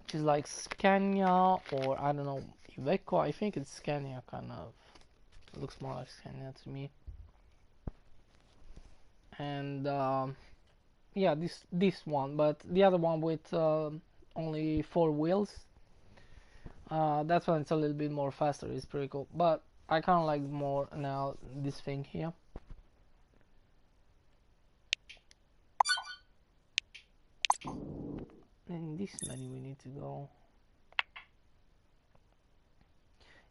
which is like Scania or I don't know, Iveco. I think it's Scania kind of looks more like Scania to me. And yeah, this one, but the other one with only 4 wheels. That's when it's a little bit more faster. It's pretty cool, but I kind of like more now this thing here. In this menu we need to go.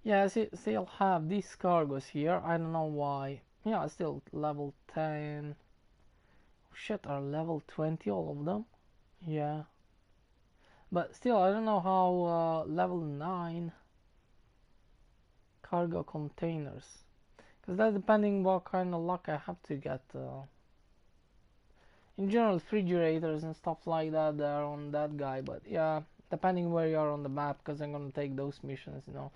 Yeah, still have these cargos here. I don't know why. Yeah, still level 10. Shit, are level 20 all of them? Yeah. But still, I don't know how level 9 cargo containers. Because that's depending what kind of luck I have to get. In general, refrigerators and stuff like that, they're on that guy. But yeah, depending where you are on the map, because I'm gonna take those missions, you know.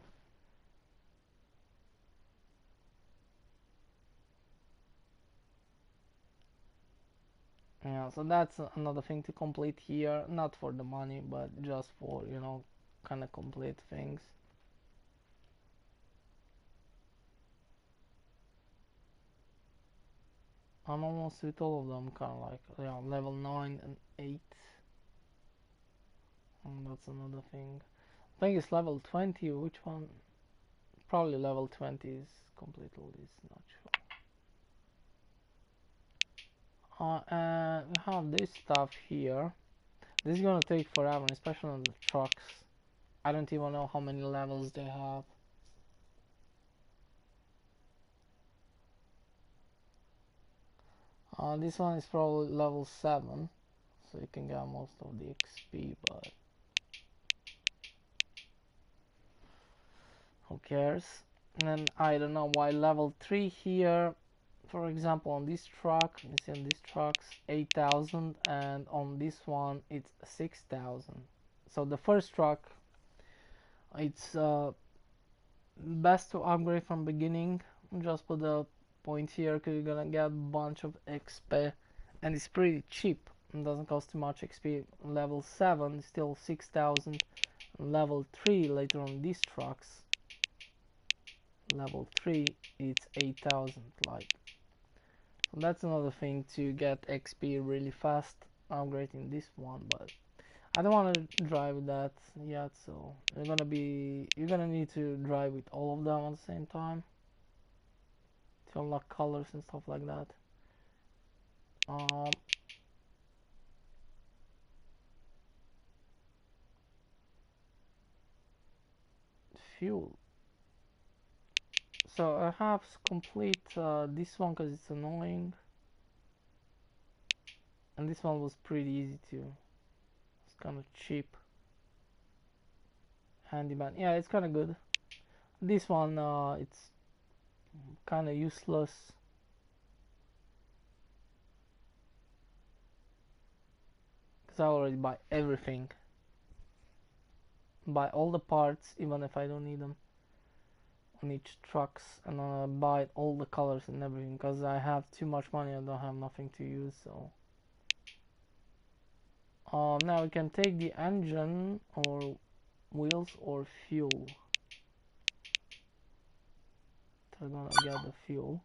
Yeah, so that's another thing to complete here, not for the money, but just for, you know, kind of complete things. I'm almost with all of them, kind of like, yeah, level 9 and 8. And that's another thing. I think it's level 20, which one? Probably level 20 is complete all this, not sure. And we have this stuff here. This is gonna take forever, especially on the trucks. I don't even know how many levels they have. This one is probably level 7, so you can get most of the XP, but who cares? And then I don't know why level 3 here, for example, on this truck, you see on this truck's 8,000, and on this one it's 6,000. So the first truck, it's best to upgrade from beginning. Just put the point here because you're gonna get a bunch of XP, and it's pretty cheap. It doesn't cost too much XP. Level 7 is still 6,000. Level 3 later on these trucks. Level 3 it's 8,000. Like, so that's another thing to get XP really fast. Upgrading this one, but I don't want to drive that yet. So you're gonna need to drive with all of them at the same time to unlock colors and stuff like that. Fuel. So I have to complete this one because it's annoying, and this one was pretty easy too. It's kind of cheap. Handyman, yeah, it's kind of good. This one, it's kind of useless. Because I already buy everything. Buy all the parts, even if I don't need them. On each trucks, and buy all the colors and everything. Because I have too much money, I don't have nothing to use, so. Now we can take the engine, or wheels, or fuel. So I'm gonna get the fuel.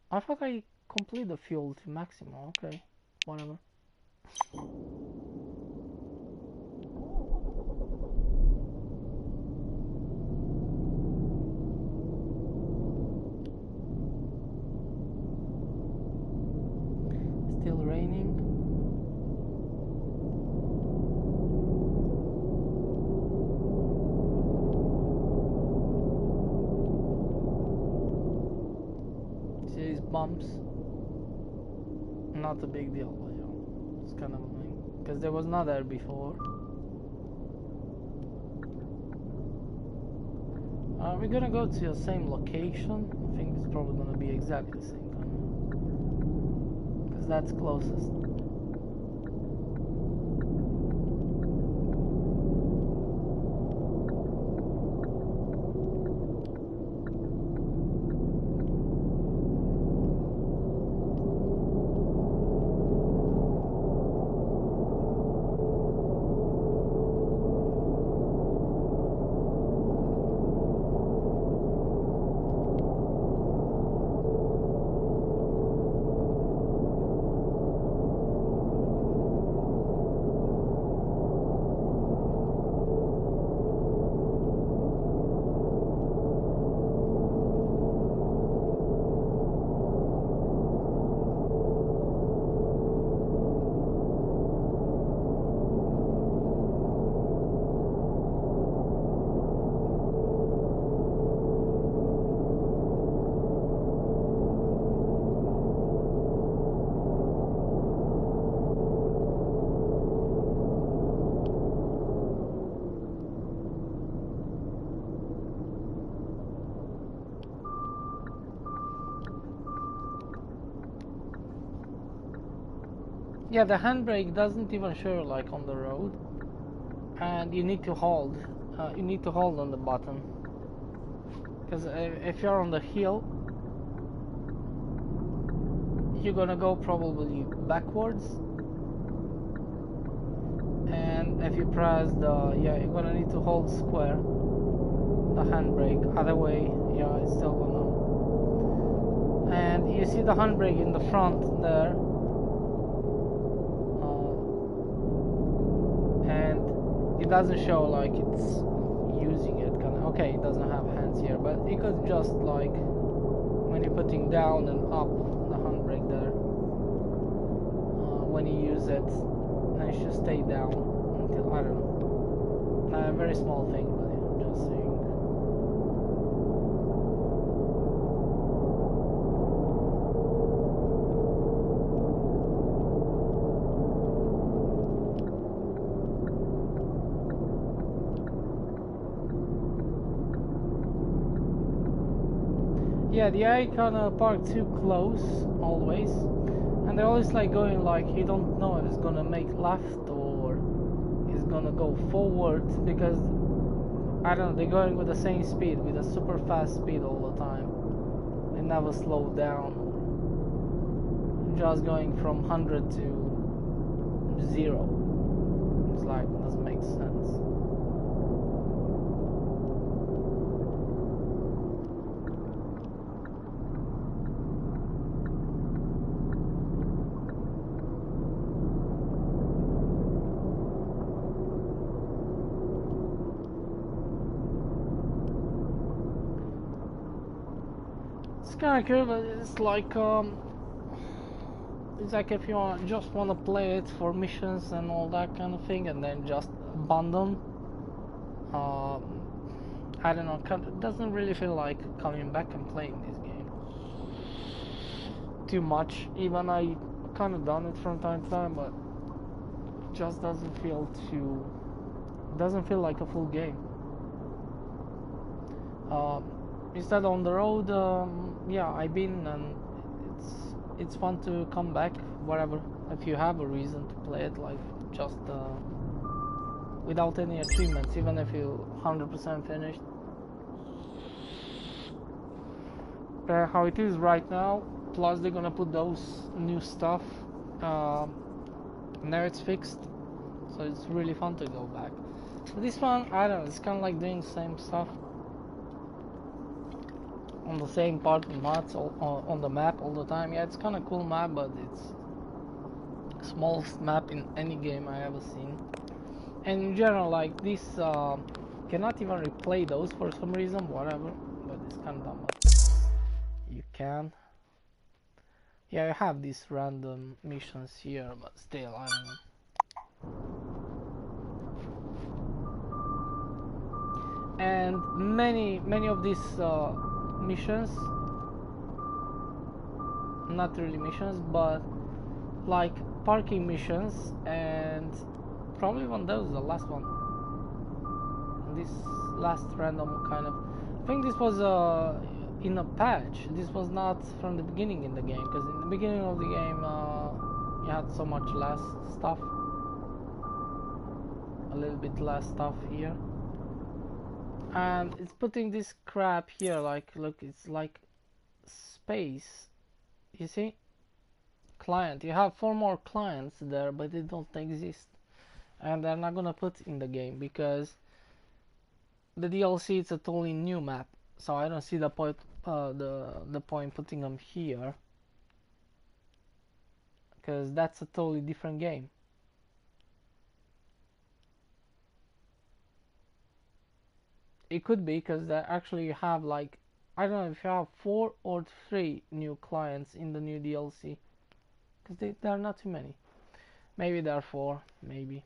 I thought I complete the fuel to maximum. Okay, whatever. Still raining. See these bumps? Not a big deal, but yeah, it's kind of annoying because there was not there before. We're gonna go to the same location. I think it's probably gonna be exactly the same time because that's closest. Yeah, the handbrake doesn't even show like on the road, and you need to hold. You need to hold on the button, because if you're on the hill, you're gonna go probably backwards, and if you press the you're gonna need to hold square the handbrake. Other way, yeah, it's still gonna. And you see the handbrake in the front there, and it doesn't show like it's using it. Okay, it doesn't have hands here, but it could just like when you're putting down and up the handbrake there, when you use it, and it should stay down until, I don't know, a very small thing, but I'm just saying. Yeah, the AI kinda park too close always, and they're always like going like you don't know if it's gonna make left or it's gonna go forward, because I don't know, they're going with the same speed, with a super fast speed all the time. They never slow down, just going from 100 to 0. It's like, it doesn't make sense. It's kind of cool, but it's like if you just want to play it for missions and all that kind of thing, and then just abandon. I don't know. It doesn't really feel like coming back and playing this game too much. Even I kind of done it from time to time, but it just doesn't feel too. Doesn't feel like a full game. Instead on the road, yeah, I've been, and it's fun to come back wherever if you have a reason to play it, like just without any achievements, even if you 100% finished. How it is right now, plus they're gonna put those new stuff. Now it's fixed, so it's really fun to go back. But this one, I don't know, it's kind of like doing the same stuff on the same part of maps on the map all the time. Yeah, it's kind of cool map, but it's smallest map in any game I ever seen. And in general, like this, cannot even replay those for some reason, whatever. But it's kind of dumb. But you can. Yeah, you have these random missions here, but still, I don't know. And many of these missions, not really missions, but like parking missions, and probably one of those, the last one, this last random kind of, I think this was in a patch. This was not from the beginning in the game, because in the beginning of the game you had so much less stuff, a little bit less stuff here. And it's putting this crap here, like, look, it's like space, you see, client. You have 4 more clients there, but they don't exist, and they're not gonna put in the game because the DLC is a totally new map, so I don't see the point the point putting them here, because that's a totally different game. It could be because they actually have, like, I don't know if you have 4 or 3 new clients in the new DLC, because there are not too many. Maybe there are 4, maybe.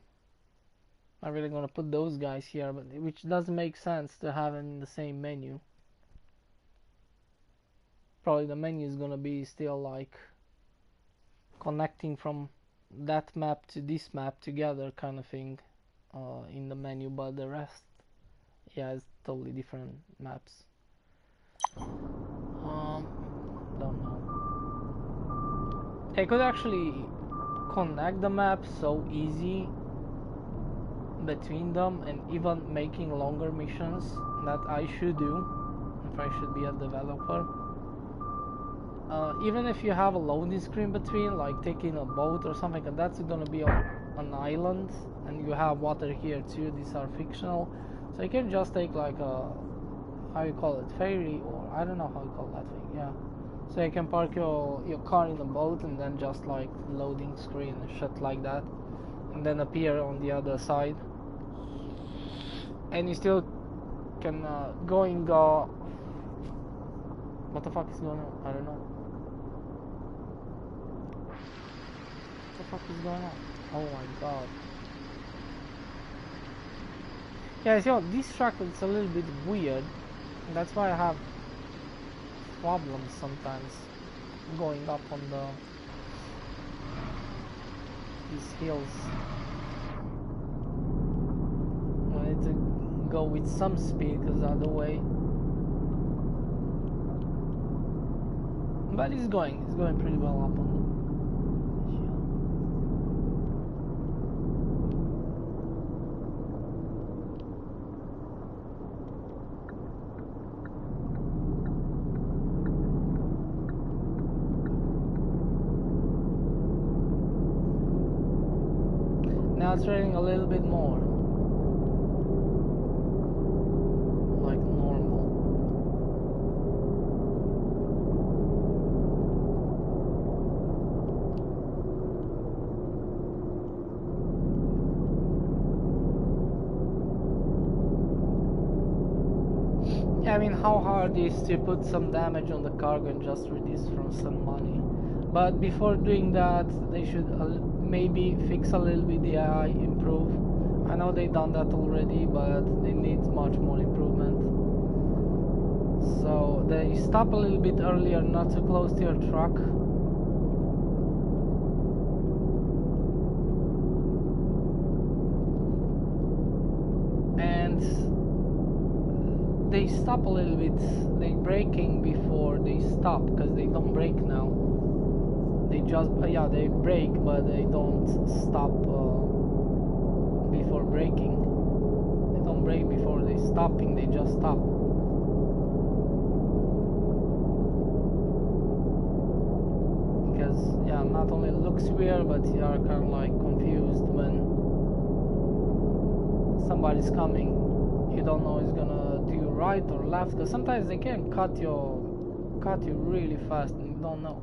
I'm really gonna put those guys here, but which doesn't make sense to have in the same menu. Probably the menu is gonna be still like connecting from that map to this map together kind of thing in the menu, but the rest, yeah, it's totally different maps. Don't know. They could actually connect the map so easy between them, and even making longer missions that I should do if I should be a developer. Even if you have a loading screen between, like taking a boat or something, and that's gonna be on an island, and you have water here too. These are fictional, so you can just take like a, how you call it, ferry, or I don't know how you call that thing. Yeah, so you can park your car in a boat and then just like loading screen and shit like that, and then appear on the other side, and you still can what the fuck is going on? I don't know. What the fuck is going on? Oh my god. Yeah, so this track is a little bit weird. That's why I have problems sometimes going up on these hills. I need to go with some speed because the other way. But it's going pretty well up on the hill. Now it's raining a little bit more. Like normal. I mean, how hard is to put some damage on the cargo and just reduce from some money? But before doing that, they should maybe fix a little bit the AI, improve. I know they've done that already, but they need much more improvement. So they stop a little bit earlier, not too close to your truck. And they stop a little bit, they braking before they stop, because they don't brake now. They just, yeah, they brake, but they don't stop before braking. They don't brake before they stopping, they just stop. Because, yeah, not only looks weird, but you are kind of like confused when somebody's coming. You don't know it's gonna do right or left, because sometimes they can cut you really fast and you don't know.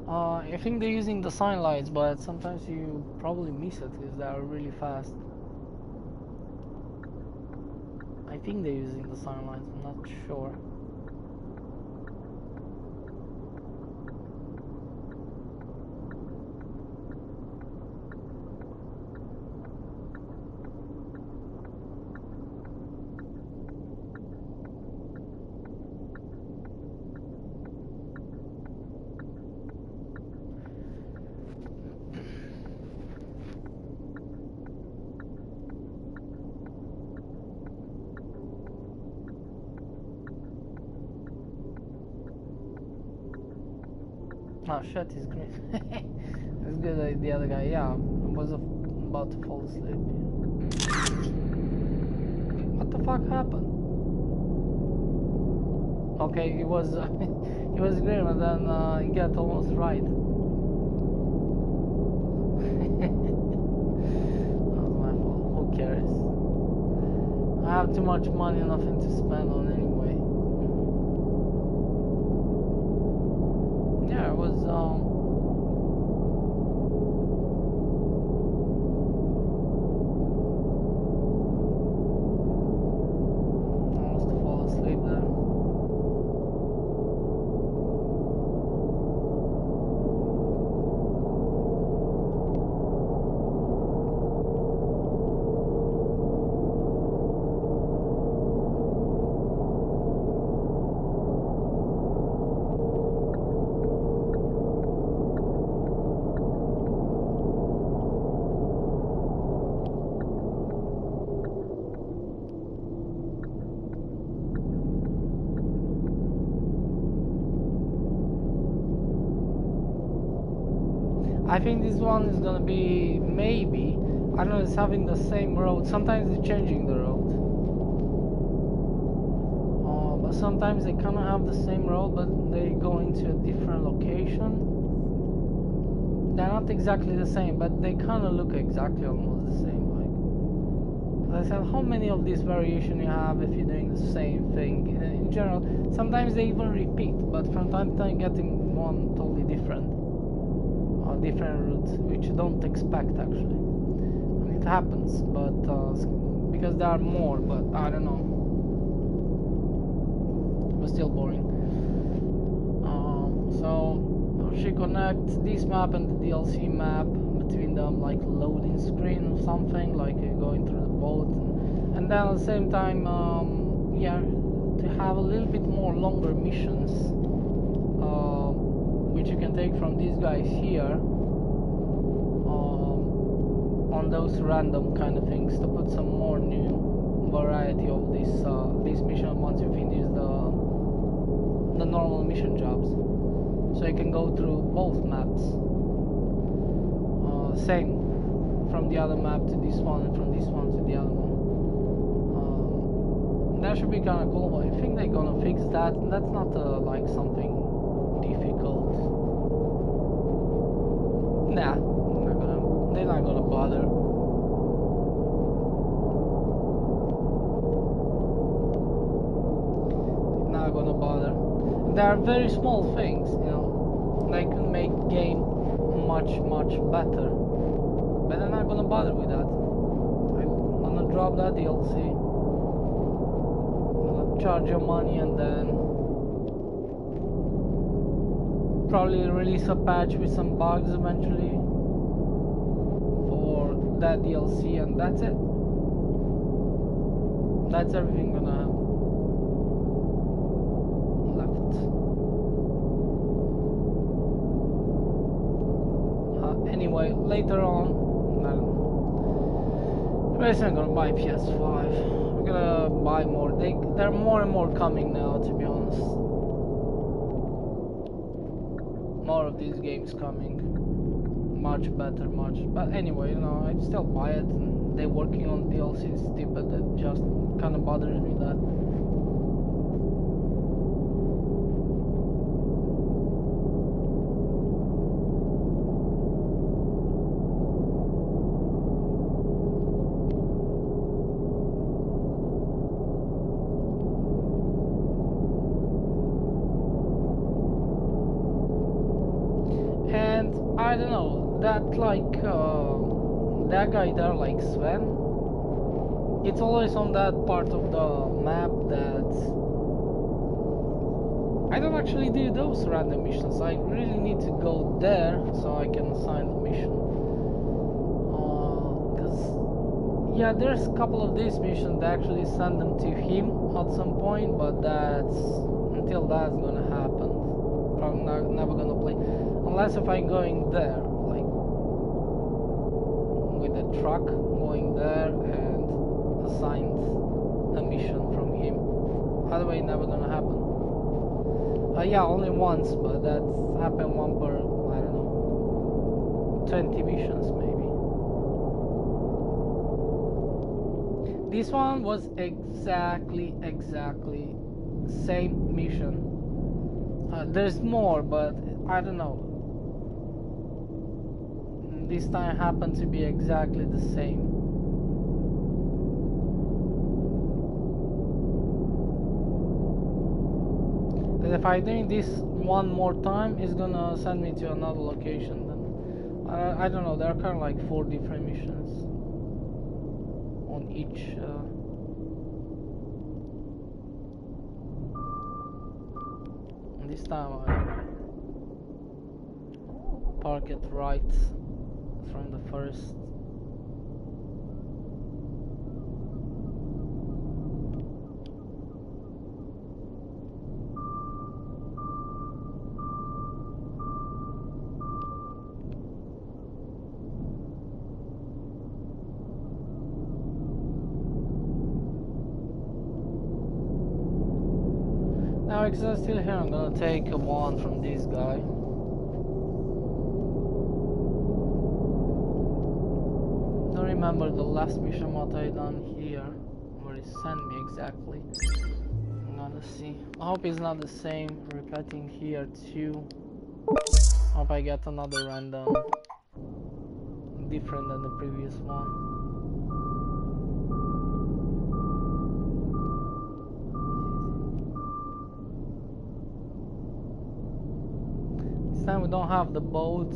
I think they're using the sign lights, but sometimes you probably miss it because they are really fast. I think they're using the sign lights, I'm not sure. Oh shit, he's green. It's good that the other guy, yeah, I was about to fall asleep. What the fuck happened? Okay, he was he was green, and then he got almost right. That was my fault. Who cares? I have too much money, nothing to spend on anyway. Yeah, it was almost to fall asleep there. I think this one is gonna be maybe, I don't know, it's having the same road. Sometimes it's changing the road. But sometimes they kind of have the same road, but they go into a different location. They're not exactly the same, but they kind of look exactly almost the same. Like I said, how many of these variation you have if you're doing the same thing? In general, sometimes they even repeat, but from time to time getting one totally different, or different route, which you don't expect actually. I mean, it happens, but because there are more, but I don't know. But still boring. So she connects this map and the DLC map between them, like loading screen or something, like going through the boat, and then at the same time, yeah, to have a little bit more longer missions, which you can take from these guys here, on those random kind of things, to put some more new variety of this mission once you finish the normal mission jobs. So you can go through both maps. Same from the other map to this one, and from this one to the other one. That should be kind of cool. But I think they're gonna fix that. That's not like something difficult. Nah, they're not gonna bother. They're not gonna bother. They are very small things, you know. They can make game much better, but they're not gonna bother with that. I'm gonna drop that DLC, I'm gonna charge your money, and then probably release a patch with some bugs eventually for that DLC, and that's it. That's everything gonna have left. Anyway, later on, I'm gonna buy PS5. I'm gonna buy more. There are more and more coming now, to be honest. More of these games coming. Much better, but anyway, you know, I'd still buy it, and they're working on DLC still, but that just kinda bothers me that. I don't know, that like that guy there, like Sven, it's always on that part of the map that I don't actually do those random missions. I really need to go there so I can assign the mission, because yeah, there's a couple of these missions that actually send them to him at some point, but until that's gonna happen, probably never gonna play. Unless if I'm going there, like with the truck, going there and assigned a mission from him. Other way, never gonna happen. Yeah, only once, but that's happened one per, I don't know, 20 missions maybe. This one was exactly same mission. There's more, but I don't know. This time happened to be exactly the same. But if I'm doing this one more time, it's gonna send me to another location. Then I don't know. There are kind of like 4 different missions on each. This time I park it right from the first. Now because I'm still here, I'm gonna take one from this guy. remember the last mission what I done here, where it sent me exactly. I'm gonna see. I hope it's not the same repeating here too. Hope I get another random different than the previous one. This time we don't have the boat.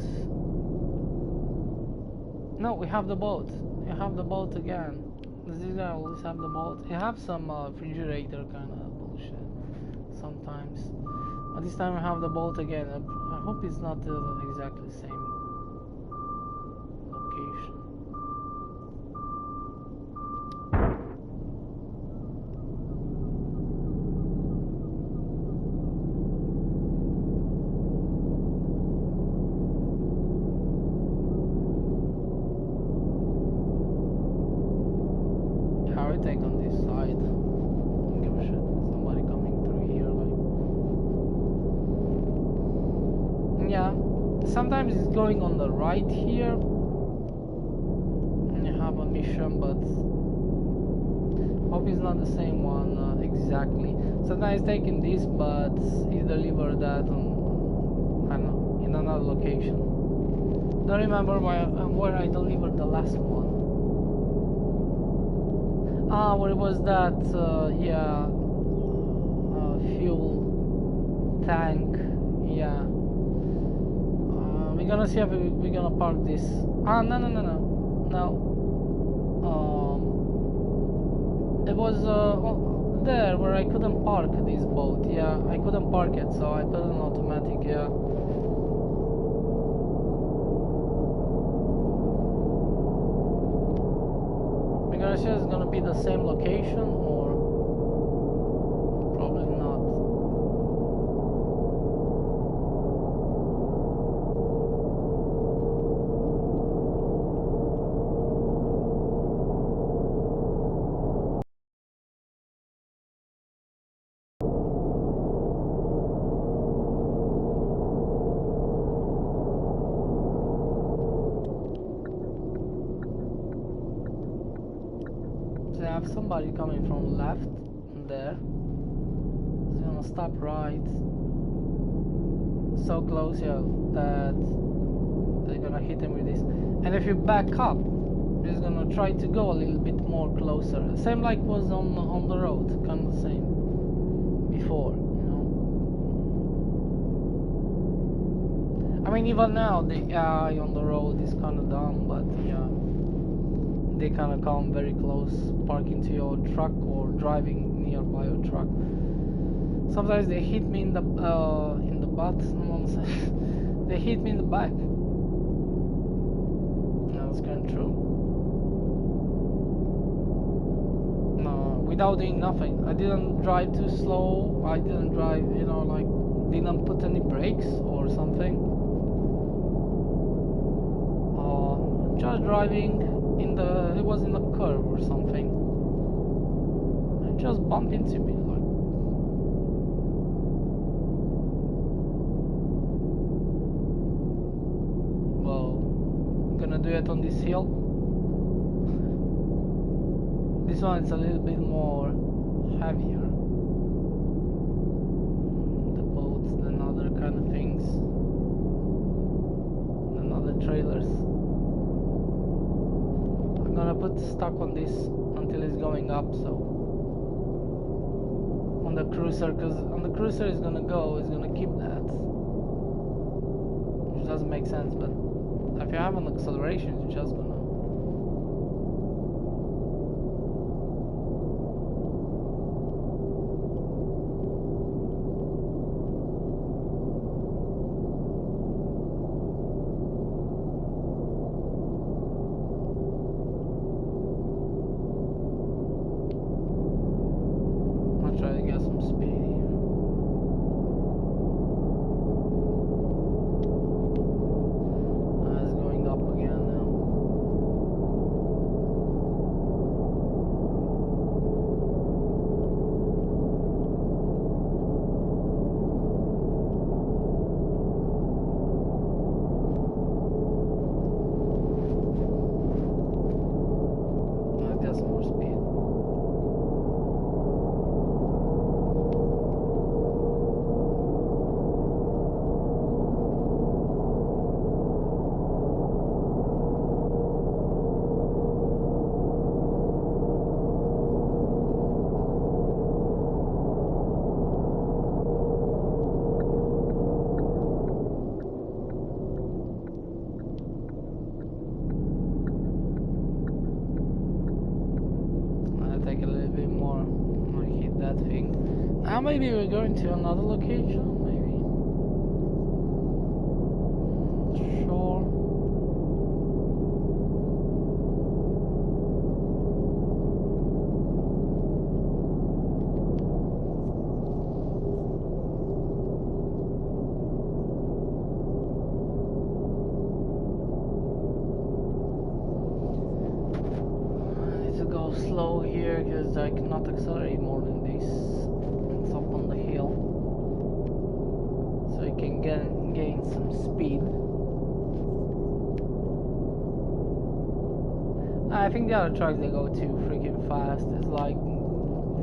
No, we have the boat. We have the boat again. Does this guy always have the boat? He have some refrigerator kind of bullshit sometimes. But this time we have the boat again. I hope it's not exactly the same location. How I take on this side? Don't give a shit. Somebody coming through here, like. Yeah. Sometimes it's going on the right here. And you have a mission, but hope it's not the same one exactly. Sometimes it's taking this, but he delivered that on, I don't know, in another location. Don't remember where I delivered the last one. Ah, where was that? Yeah, fuel tank. Yeah. We're gonna see if we're gonna park this. Ah, no. It was there where I couldn't park this boat. Yeah, I couldn't park it, so I put it in automatic. Yeah. We're gonna see if it's gonna be the same location or probably not. I have somebody coming from left there. He's gonna stop right. So close, yeah, that they're gonna hit him with this. And if you back up, he's gonna try to go a little bit more closer. Same like was on the road, kind of the same before, you know. I mean, even now the AI on the road is kind of dumb, but yeah. They kind of come very close, parking to your truck or driving nearby your truck. Sometimes they hit me in the butt. They hit me in the back. That's kind of true. No, without doing nothing. I didn't drive too slow. I didn't drive, you know, like didn't put any brakes or something. Just driving. It was in the curve or something. It just bumped into me like. Well, I'm gonna do it on this hill. This one is a little bit more heavier. The boats than other kind of things. Than other trailers. I'm gonna put stuck on this until it's going up, so on the cruiser, because on the cruiser it's gonna keep that, which doesn't make sense, but if you have an acceleration it's just gonna Now maybe we're going to another location, maybe. Sure. Slow here because I cannot accelerate more than this. It's up on the hill, so I can gain some speed. I think the other trucks, they go too freaking fast. It's like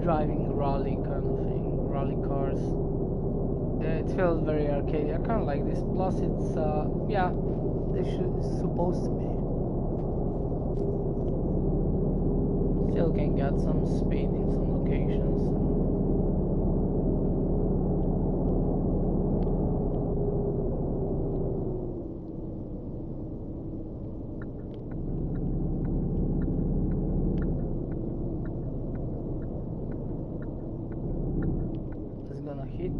driving rally kind of thing, rally cars. Yeah, it feels very arcade. I kind of like this. Plus, it's yeah, it's supposed to be. Still can get some speed in some locations. It's gonna hit.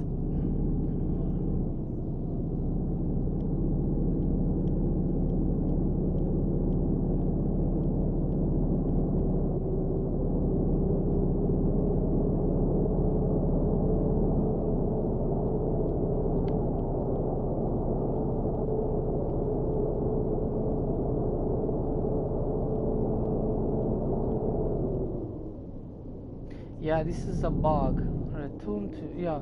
Yeah, this is a bug. Return to, yeah,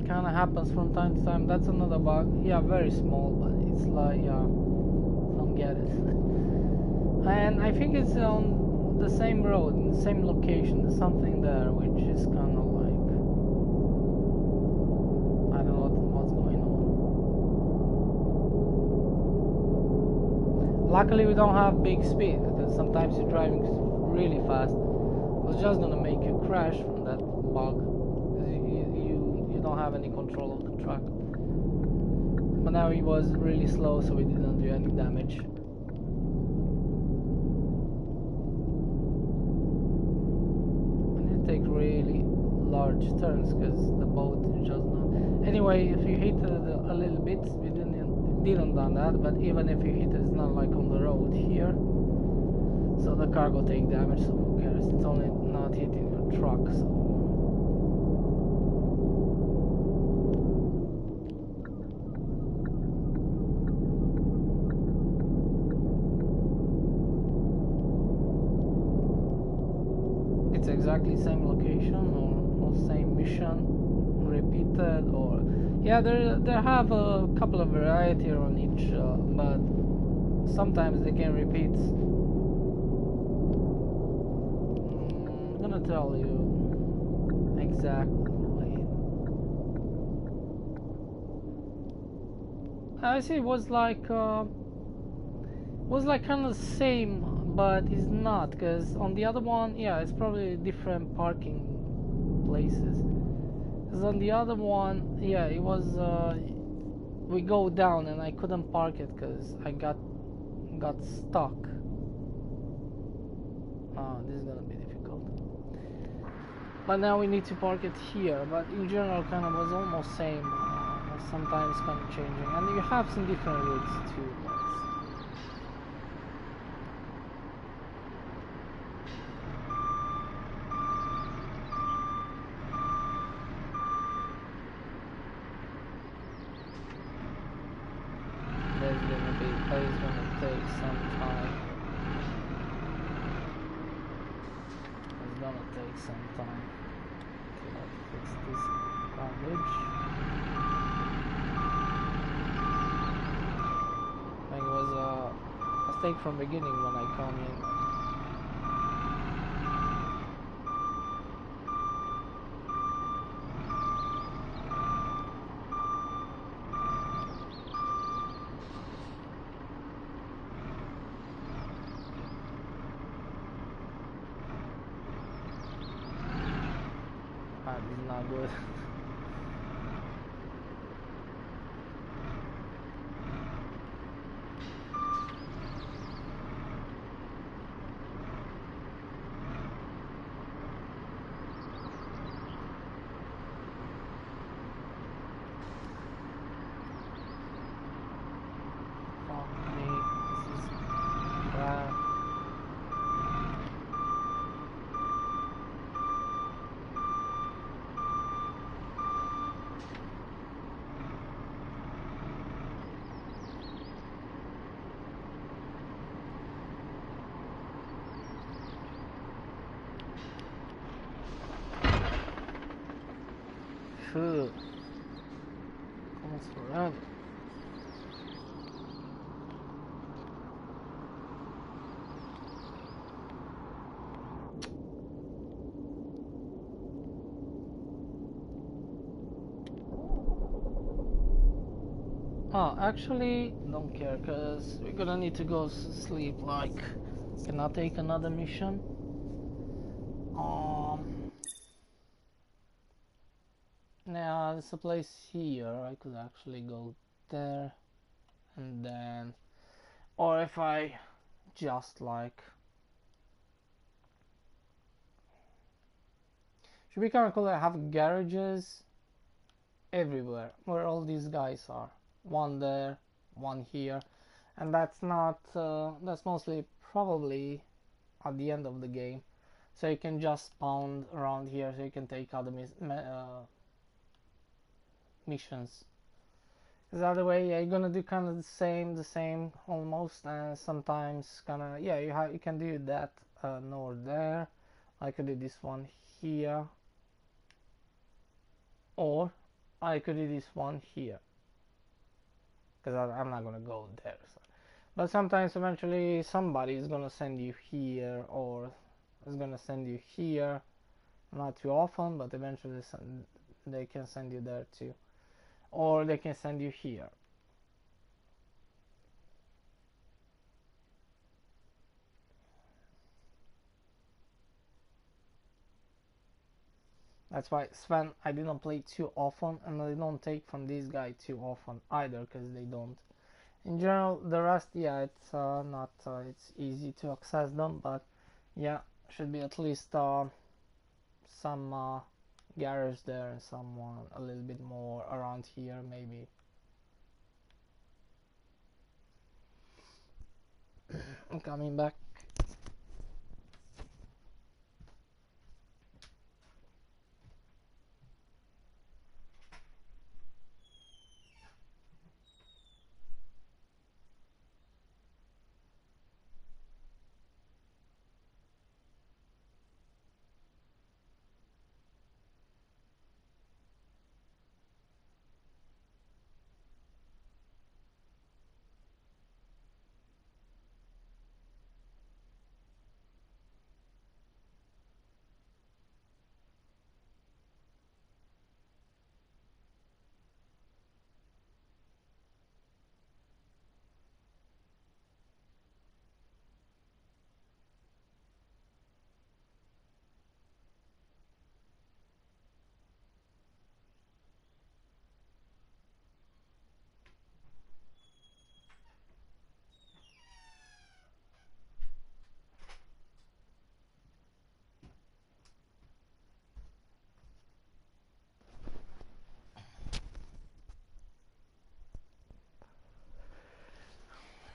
kind of happens from time to time. That's another bug. Yeah, very small, but it's like, yeah, don't get it. And I think it's on the same road, in the same location. There's something there which is kind of like, I don't know what's going on. Luckily we don't have big speed, because sometimes you're driving really fast. It's just gonna make you crash from that bug. You don't have any control of the truck. But now he was really slow, so we didn't do any damage. I need to take really large turns because the boat is just not. Anyway, if you hit it a little bit, we didn't done that. But even if you hit it, it's not like on the road here. So the car will take damage, so who cares? It's only not hitting your truck, so. It's exactly same location or same mission repeated, or yeah, there have a couple of variety on each, but sometimes they can repeat. I'm gonna tell you exactly. I see. It was like kind of the same, but it's not, because on the other one, yeah, it's probably different parking places. Because on the other one, yeah, it was we go down and I couldn't park it because I got stuck. This is gonna be difficult. But now we need to park it here. But in general, kind of was almost same. Sometimes kind of changing, and you have some different routes too. It's gonna take some time. It's gonna take some time to fix this garbage. I think it was a mistake from beginning when I come in. This is not good. food. Almost forever. Oh, actually, don't care, cause we're gonna need to go sleep. Like, can I take another mission? Um, yeah, there's a place here. I could actually go there, and then, or if I just like, should be kind of cool. I have garages everywhere where all these guys are. One there, one here, and that's not. That's mostly probably at the end of the game. So you can just spawn around here, so you can take other missions. Because other way, yeah, you're gonna do kind of the same almost, and sometimes kind of yeah, you can do that node there. I could do this one here, or I could do this one here. Because I'm not gonna go there. So. But sometimes eventually somebody is gonna send you here, or is gonna send you here. Not too often, but eventually they can send you there too, or they can send you here. That's why Sven I didn't play too often, and I don't take from this guy too often either, because they don't. In general, the rest, yeah, it's not it's easy to access them, but yeah, should be at least some garage there and someone a little bit more around here maybe. I'm coming back.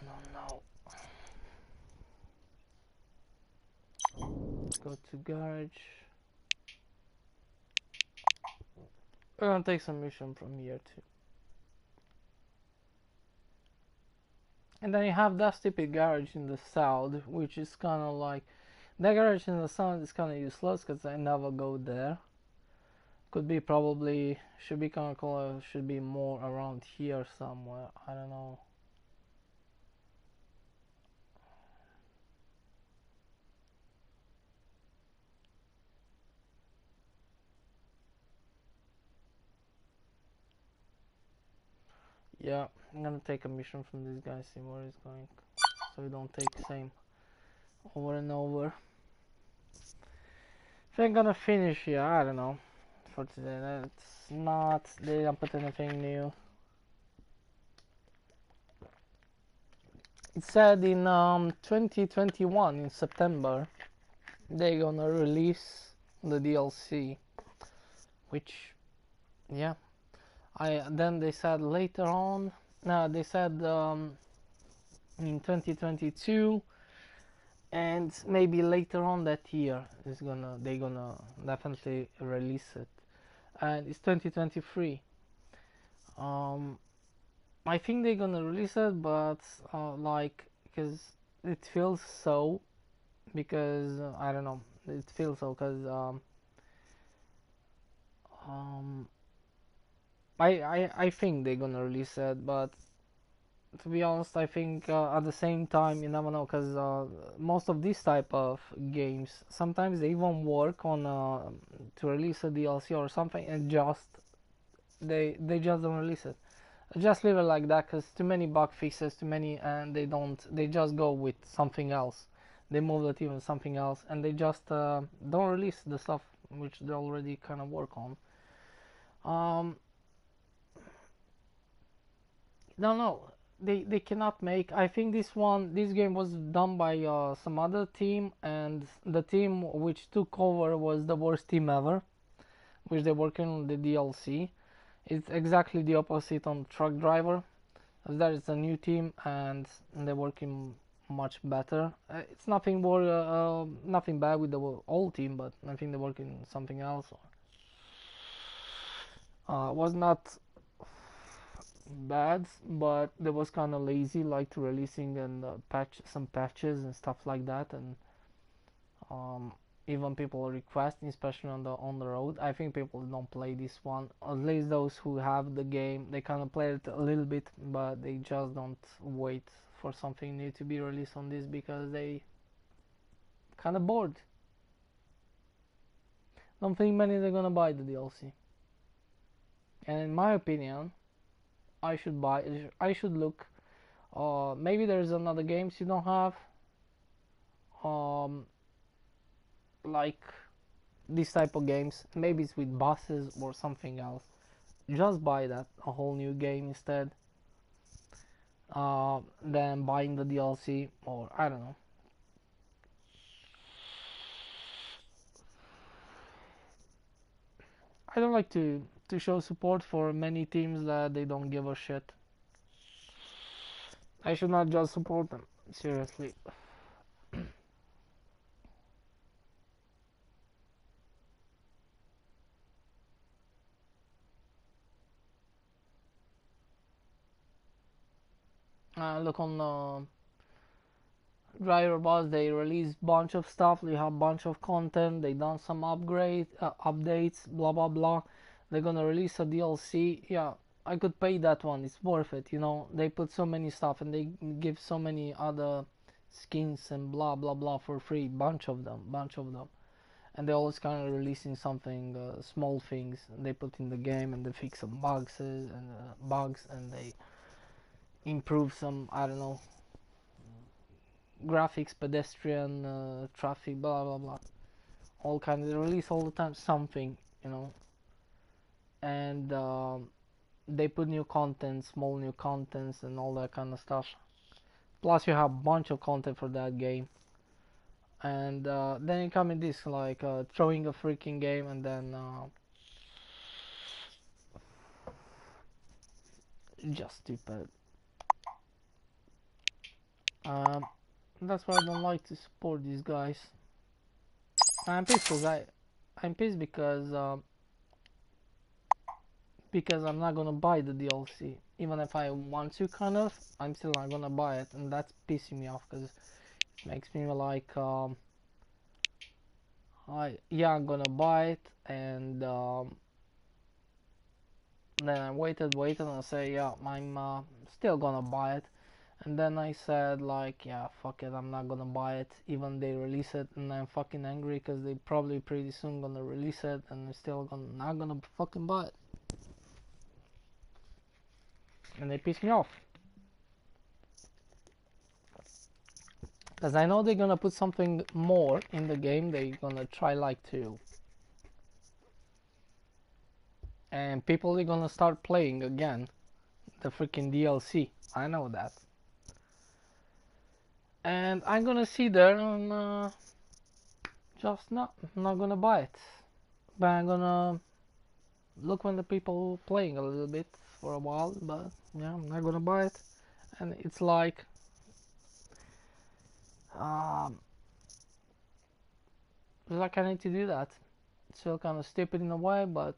No, no. Go to garage. We're gonna take some mission from here too. And then you have that stupid garage in the south, which is kind of like that garage in the south is kind of useless because I never go there. Could be probably should be kind of cool. Should be more around here somewhere. I don't know. Yeah, I'm gonna take a mission from this guy, see where he's going, so we don't take the same over and over. If I'm gonna finish here, I don't know. For today, that's not. They don't put anything new. It said in 2021 in September they're gonna release the DLC, which yeah. I then they said later on. No, they said in 2022, and maybe later on that year is gonna they gonna definitely release it, and it's 2023. um I think they're gonna release it, but like, because it feels so, because I don't know, it feels so because um I think they're gonna release it, but to be honest, I think at the same time you never know, because most of these type of games sometimes they even work on to release a DLC or something, and just they just don't release it. Just leave it like that, because too many bug fixes, too many, and they just go with something else. They move the team with something else, and they just don't release the stuff which they already kind of work on. Um, no, no, they cannot make. I think this game was done by some other team, and the team which took over was the worst team ever, which they're working on the DLC. It's exactly the opposite on Truck Driver. As that is a new team, and they're working much better. It's nothing bad with the old team, but I think they're working something else. Was not bad, but they was kind of lazy, like to releasing and patch some patches and stuff like that, and um, even people requesting, especially on the road. I think people don't play this one. At least those who have the game, they kind of play it a little bit, but they just don't wait for something new to be released on this because they kind of bored. Don't think many are gonna buy the DLC. And in my opinion, I should buy. I should look. Maybe there's another games you don't have. Um, like this type of games. Maybe it's with buses or something else. Just buy that a whole new game instead. Than buying the DLC, or I don't know. I don't like to show support for many teams that they don't give a shit. I should not just support them. Seriously. Look on Driver Boss, they release bunch of stuff. They have bunch of content. They done some updates, blah blah blah. They're gonna release a DLC. Yeah, I could pay that one. It's worth it. You know, they put so many stuff and they give so many other skins and blah blah blah for free. Bunch of them. And they always kind of releasing something, small things they put in the game, and they fix some bugs, and they improve some, I don't know, graphics, pedestrian, traffic, blah blah blah. All kinds. They release all the time something, you know, and they put new content, small new contents, and all that kind of stuff. Plus, you have a bunch of content for that game, and then you come in this like throwing a freaking game, and then just stupid. Um, that's why I don't like to support these guys. I'm pissed I'm pissed because I'm not gonna buy the DLC. Even if I want to, kind of, I'm still not gonna buy it, and that's pissing me off because it makes me like, I'm gonna buy it, and then I waited, and I say, yeah, I'm still gonna buy it, and then I said like, yeah, fuck it, I'm not gonna buy it, even they release it, and I'm fucking angry because they probably pretty soon gonna release it, and I'm still not gonna fucking buy it, and they piss me off. Because I know they're gonna put something more in the game. They're gonna try like to, and people are gonna start playing again the freaking DLC. I know that, and I'm gonna see there and just not gonna buy it. But I'm gonna look when the people playing a little bit for a while. But yeah, I'm not gonna buy it, and it's um, like I need to do that. It's still kind of stupid in a way, but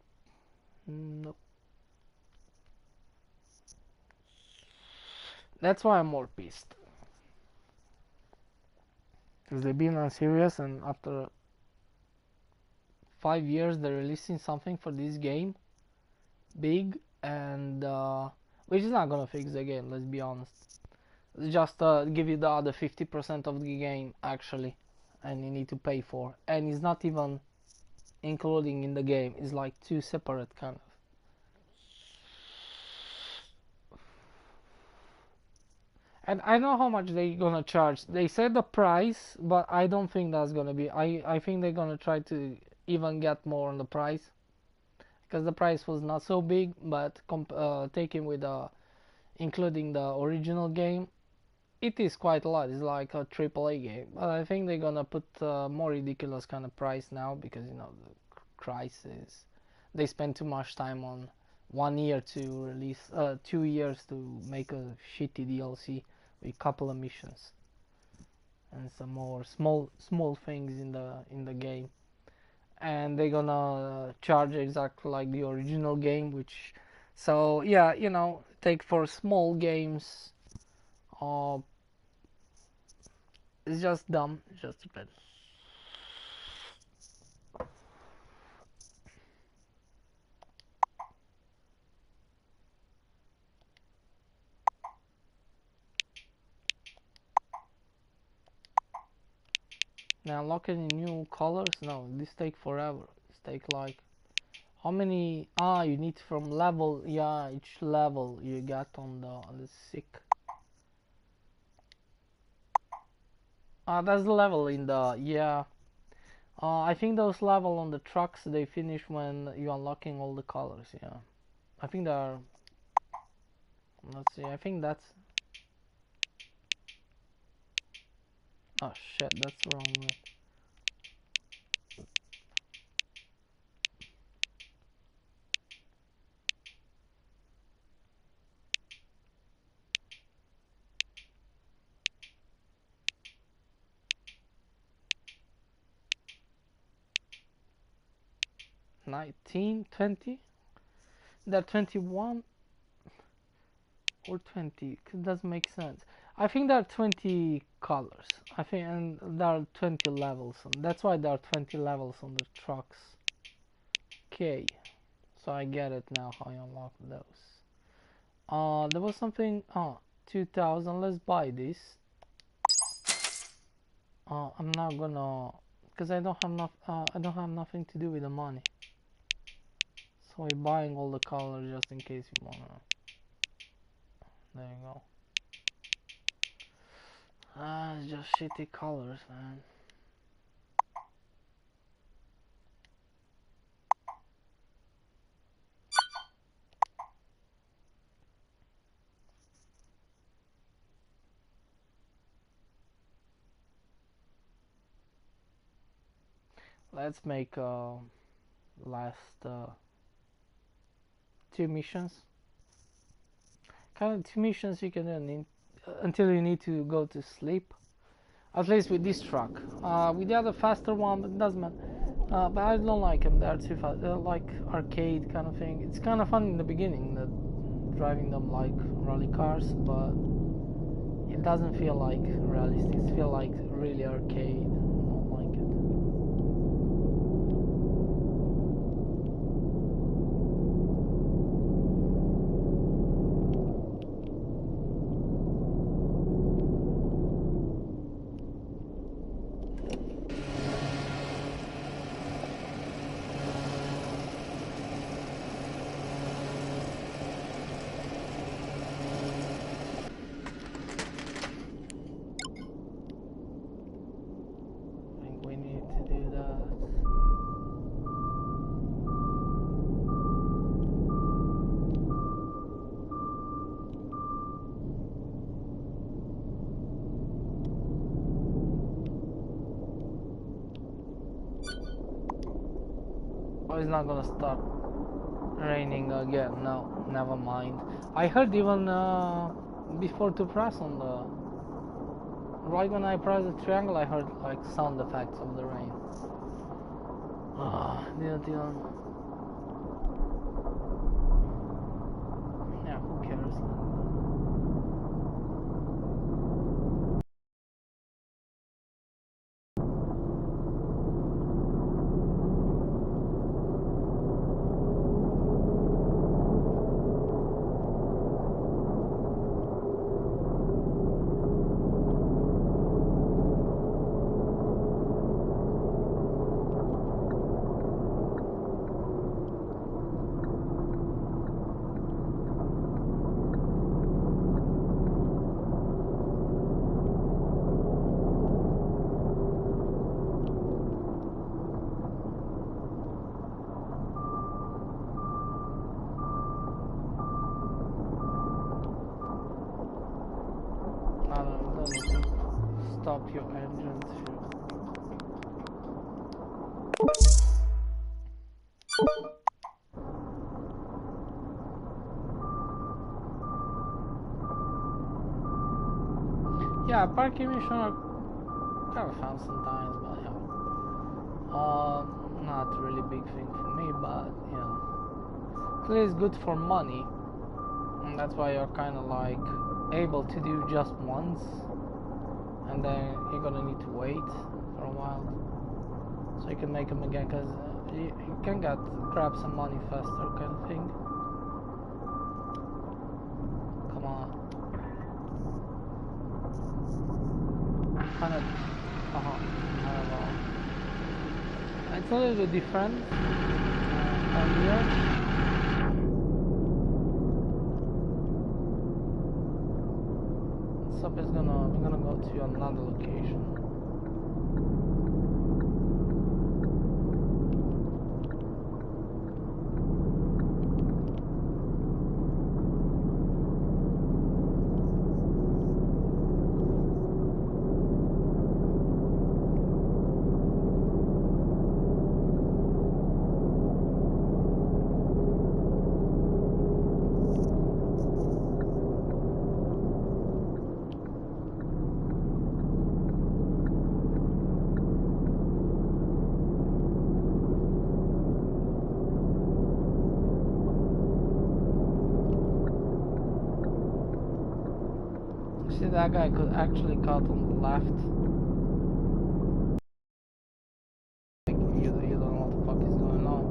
no. That's why I'm more pissed. Because they've been unserious, and after 5 years they're releasing something for this game big, and which is not gonna fix the game. Let's be honest. Just give you the other 50% of the game actually, and you need to pay for. And it's not even including in the game. It's like two separate kind of. And I know how much they gonna charge. They said the price, but I don't think that's gonna be. I think they're gonna try to even get more on the price, because the price was not so big. But taking with including the original game, it is quite a lot. It's like a AAA game. But I think they're gonna put more ridiculous kind of price now, because you know the crisis. They spend too much time on 1 year to release, 2 years to make a shitty DLC with couple of missions and some more small things in the game. And they're gonna charge exactly like the original game, which, so yeah, you know, take for small games. Uh, it's just dumb. It's just stupid. Now unlocking new colors. No, this take forever. This take like how many? Ah, you need from level. Yeah, each level you get on the sick. Ah, that's the level in the, yeah. I think those level on the trucks they finish when you unlocking all the colors. Yeah, I think they are. Let's see. I think that's. Oh shit, that's the wrong way. Nineteen, 20. They're 21 or 20. It doesn't make sense. I think there are 20 colors. I think, and there are 20 levels. And that's why there are 20 levels on the trucks. Okay, so I get it now how you unlock those. There was something. 2000. Let's buy this. I'm not gonna, because I don't have enough. I don't have nothing to do with the money. So we're buying all the colors just in case you wanna. There you go. It's just shitty colors, man. Let's make last two missions. Kind of two missions you can do until you need to go to sleep. At least with this truck. With the other faster one, but it doesn't matter. But I don't like them. They're too fast. They're like arcade kind of thing. It's kind of fun in the beginning, driving them like rally cars, but it doesn't feel like realistic. It feels like really arcade. I don't like it. Oh, it's not gonna start raining again. No, never mind. I heard even before to press on the, right when I press the triangle, I heard like sound effects of the rain. Didn't even. Yeah, who cares? stop your engines. Yeah, parking mission are kind of fun sometimes, but yeah, not really big thing for me. But yeah, at least good for money, and that's why you're kind of like able to do just once, and then you're gonna need to wait for a while so you can make them again, because you can grab some money faster, kind of thing. Come on. Kind of, it's a little bit different here. So we're gonna go to another location. See, that guy could actually cut on the left. Like, you don't know what the fuck is going on.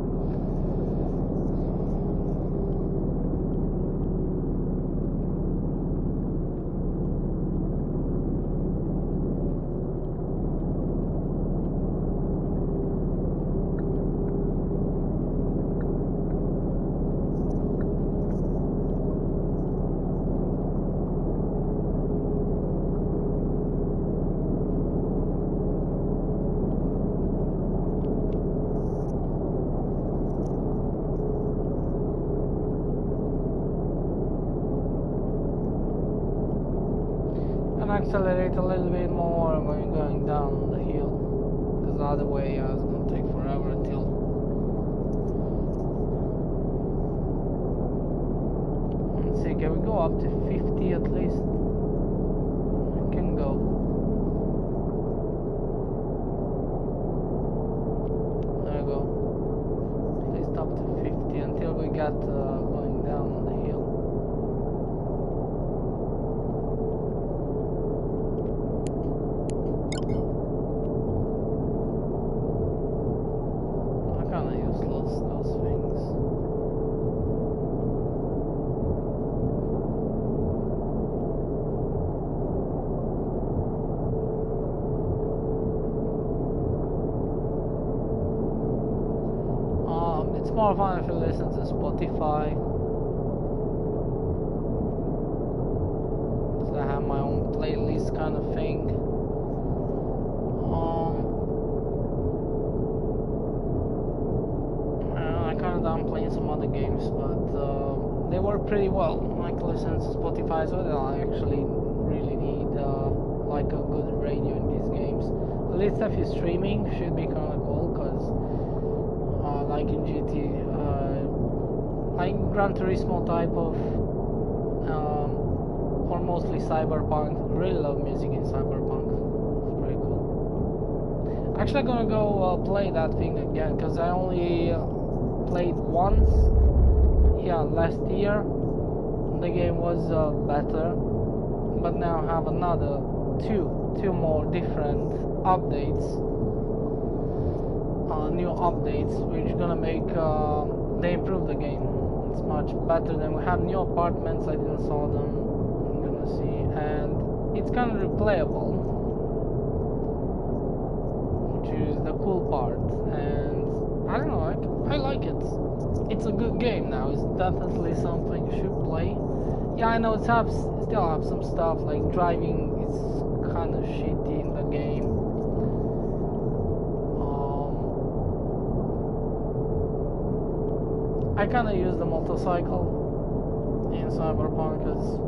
Accelerate a little bit more when you're going down the hill, because the other way it's going to take forever until. Let's see, can we go up to 50 at least? I can go. There we go. At least up to 50 until we get going down the hill. It's more fun if you listen to Spotify, because I have my own playlist kind of thing. I kind of done playing some other games, but they work pretty well. Like listening to Spotify, so I actually really need like a good radio in these games. At least if you're streaming, should be kind of cool, because like in GT, like Gran Turismo type of, or mostly Cyberpunk. Really love music in Cyberpunk. It's pretty cool. Actually, I'm gonna go play that thing again, because I only played once. Yeah, last year. The game was better, but now I have another two more different updates. New updates which are gonna make they improve the game. It's much better than we have new apartments. I didn't saw them. I'm gonna see, and it's kind of replayable, which is the cool part. And I don't know, I like it. It's a good game now. It's definitely something you should play. Yeah, I know still have some stuff like driving is kind of shitty in the game. I kind of use the motorcycle in Cyberpunk because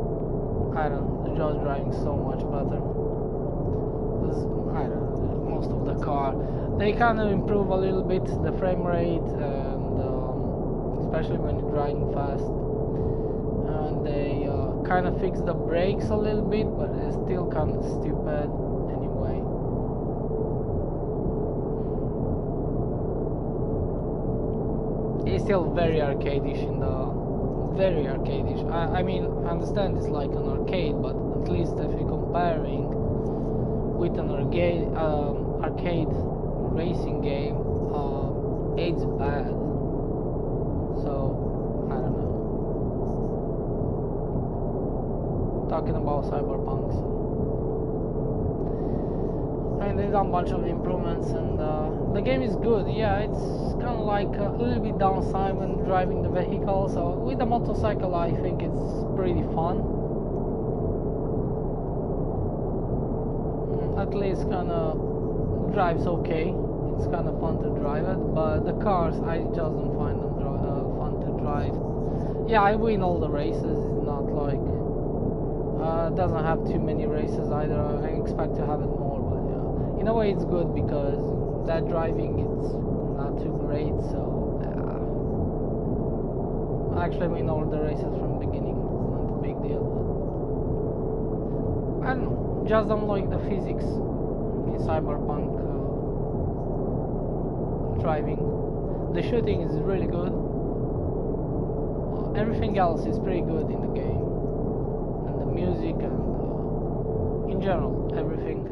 I don't know, the just driving so much better. I don't know, most of the car. They kind of improve a little bit the frame rate, and especially when you're driving fast. And they kind of fix the brakes a little bit, but it's still kind of stupid anyway. It's still very arcadish very arcadish. I mean, I understand it's like an arcade, but at least if you're comparing with an arcade racing game, it's bad. So I don't know. Talking about Cyberpunk, so. And they've done a bunch of improvements, and the game is good. Yeah, it's kind of like a little bit downside when driving the vehicle. So with the motorcycle, I think it's pretty fun. At least kind of drives okay. It's kind of fun to drive it, but the cars, I just don't find them fun to drive. Yeah, I win all the races. It's not like doesn't have too many races either. I expect to have it more, but yeah, in a way it's good because that driving it's not too great. So yeah. Actually, win all the races from the beginning. It's not a big deal. But I don't know, just don't like the physics in Cyberpunk. Driving, the shooting is really good. Everything else is pretty good in the game, and the music and in general everything.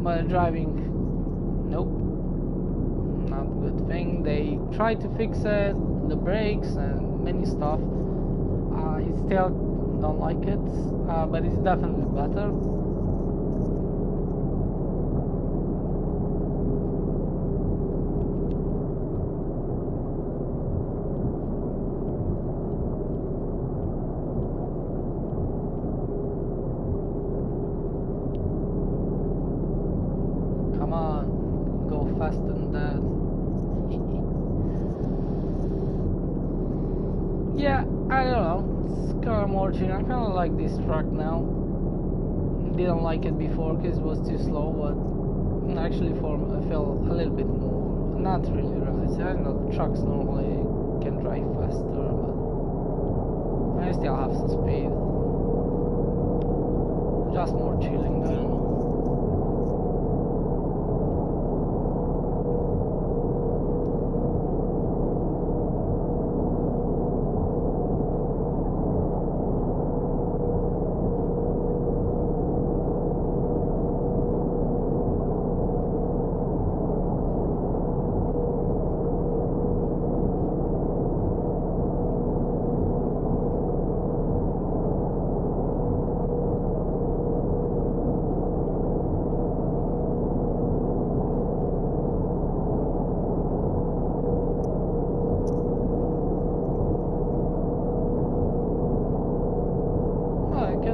But driving, nope, not a good thing. They try to fix it, the brakes and many stuff. I still don't like it, but it's definitely better. Come on, go faster than that. Yeah, I don't know. It's kind of more chill. I kind of like this truck now. Didn't like it before because it was too slow, but actually I felt a little bit more. Not really realistic. I know trucks normally can drive faster, but I still have some speed. Just more chilling, I don't know.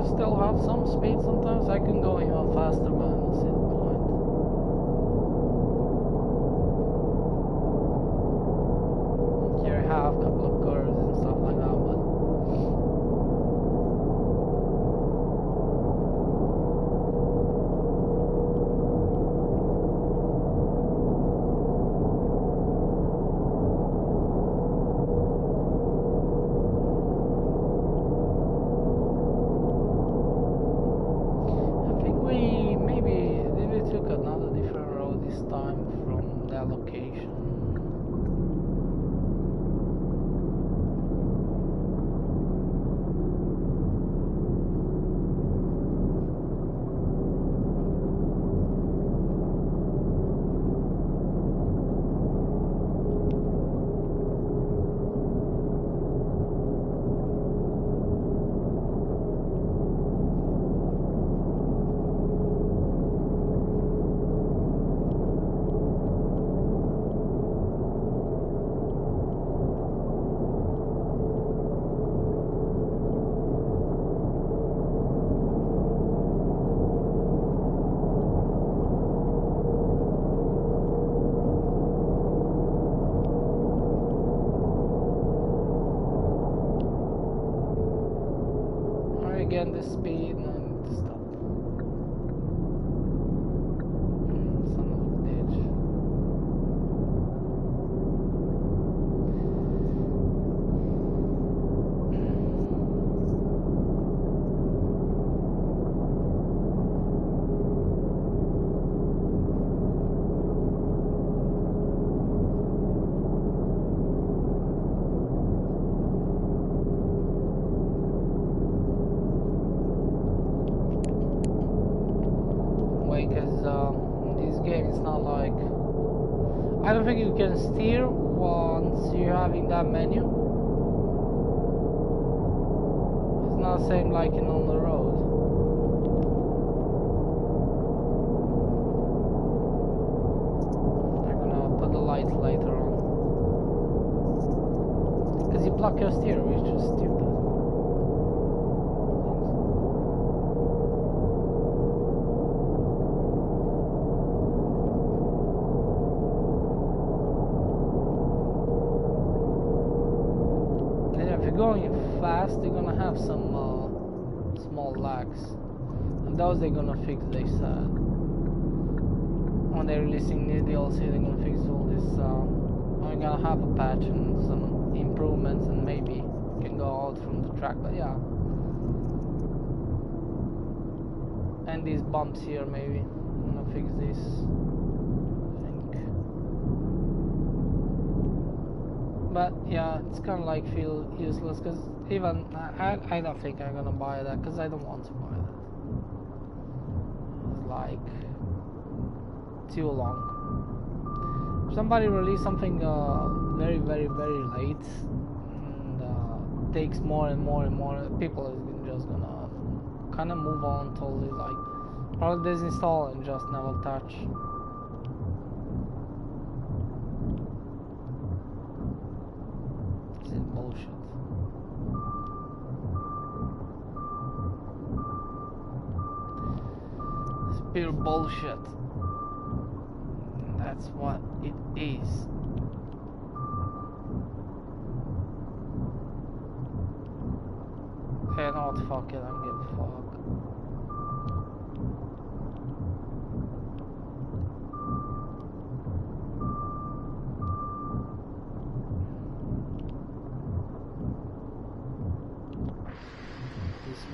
Still have some speed sometimes. I can go even faster, but I don't see the point. Here I have a couple of curves and stuff like that, but time from that location. Again, the speed and stuff. it's not like, I don't think you can steer once you're having that menu. It's not the same like in on the road. I'm gonna put the lights later on. Because you block your steer, which is stupid. Going fast, they're gonna have some small lags, and those they're gonna fix. They said when they're releasing new DLC, they're gonna fix all this. We're gonna have a patch and some improvements, and maybe can go out from the track. But yeah, and these bumps here, maybe I'm gonna fix this. But yeah, it's kind of like feel useless because even I don't think I'm gonna buy that because I don't want to buy that. It's like too long. If somebody release something very late and takes more and more, people are just gonna kind of move on totally, like probably disinstall and just never touch. Bullshit. It's pure bullshit. That's what it is. Hey, no, what, fuck it, I don't give a fuck.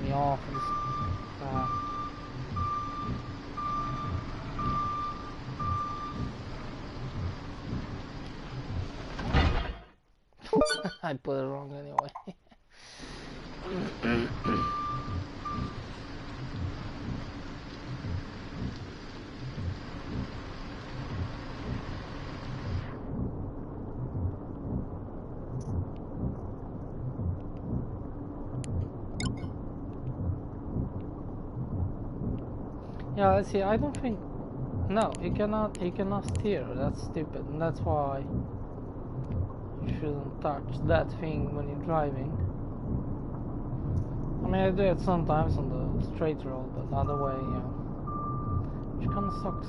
Me off this I put it wrong anyway. Yeah, let's see. I don't think. No, you cannot steer. That's stupid, and that's why you shouldn't touch that thing when you're driving. I mean, I do it sometimes on the straight road, but the other way, yeah, which kind of sucks.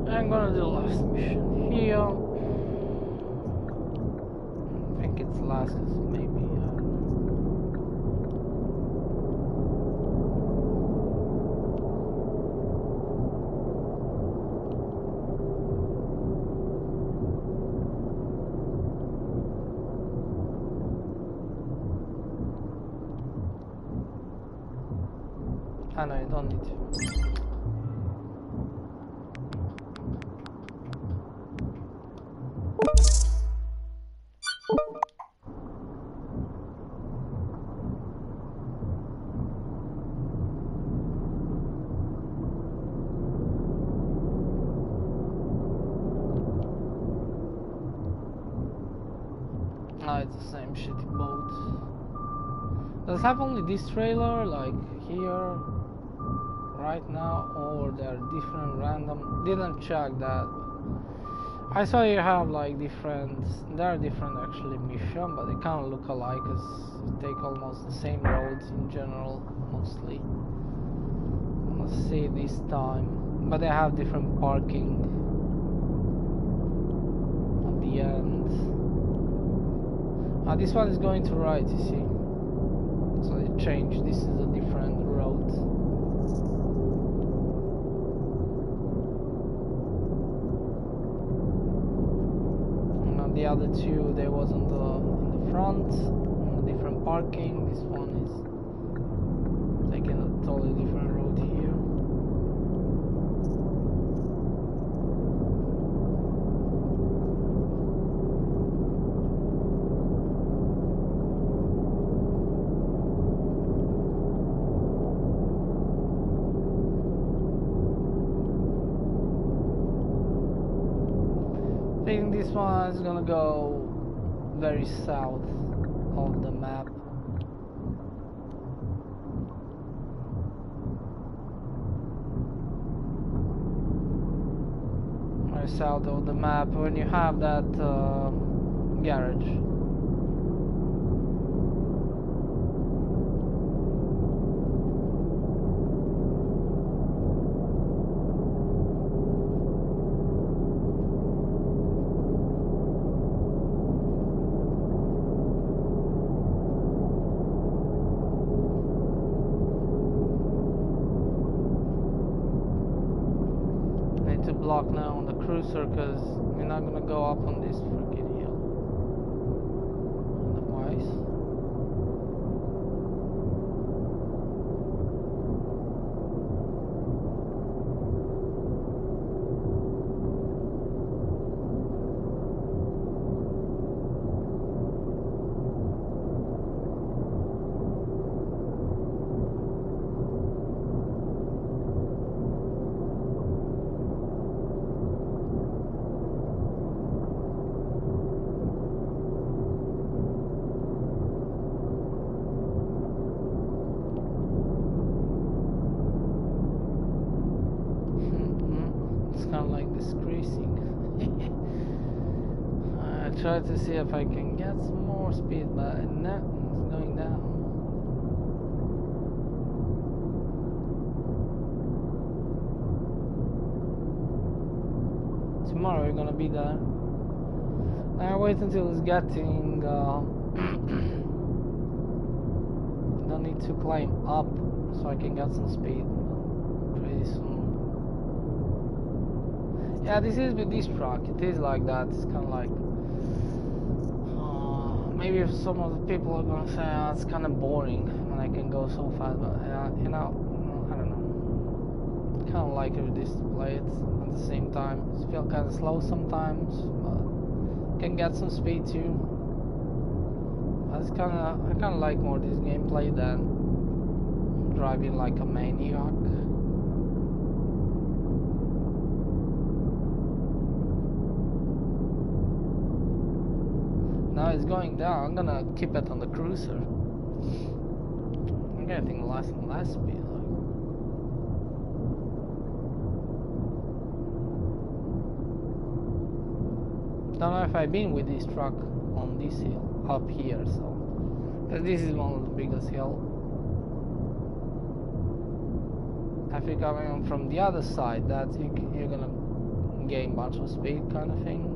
I'm gonna do the last mission here. I think it's last, cause maybe I know you don't need to. No, it's the same shitty boat. Does it have only this trailer, like here, right now, or they're different random? Didn't check that. I saw you have like different, there are different actually mission, but they kind of look alike as you take almost the same roads in general, mostly. Let's see this time, but they have different parking at the end. This one is going to right, you see. So it changed. This is a different road. And the other two, they was on the front, on a different parking. This one is taking a totally different road here. I think this one is gonna go very south of the map. Very south of the map when you have that garage. Block now on the cruiser because we're not gonna go up on this freaking hill. Otherwise, try to see if I can get some more speed, but no, it's going down. Tomorrow we're gonna be there. I wait until it's getting don't need to climb up so I can get some speed pretty soon. Yeah, this is with this truck, it is like that. It's kind of like maybe if some of the people are gonna say it's kind of boring when I can go so fast, but you know, I don't know. Kind of like it this to play it at the same time. It feels kind of slow sometimes, but can get some speed too. But it's kind of I kind of like more this gameplay than driving like a maniac. Now it's going down. I'm gonna keep it on the cruiser. I'm getting less and less speed. Don't know if I've been with this truck on this hill up here, so this is one of the biggest hill. If you're coming from the other side, that's you're gonna gain a bunch of speed, kind of thing.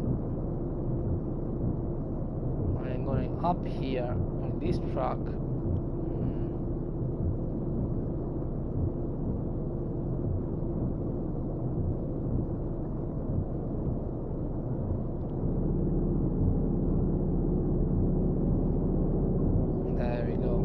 Going up here with this truck. There we go.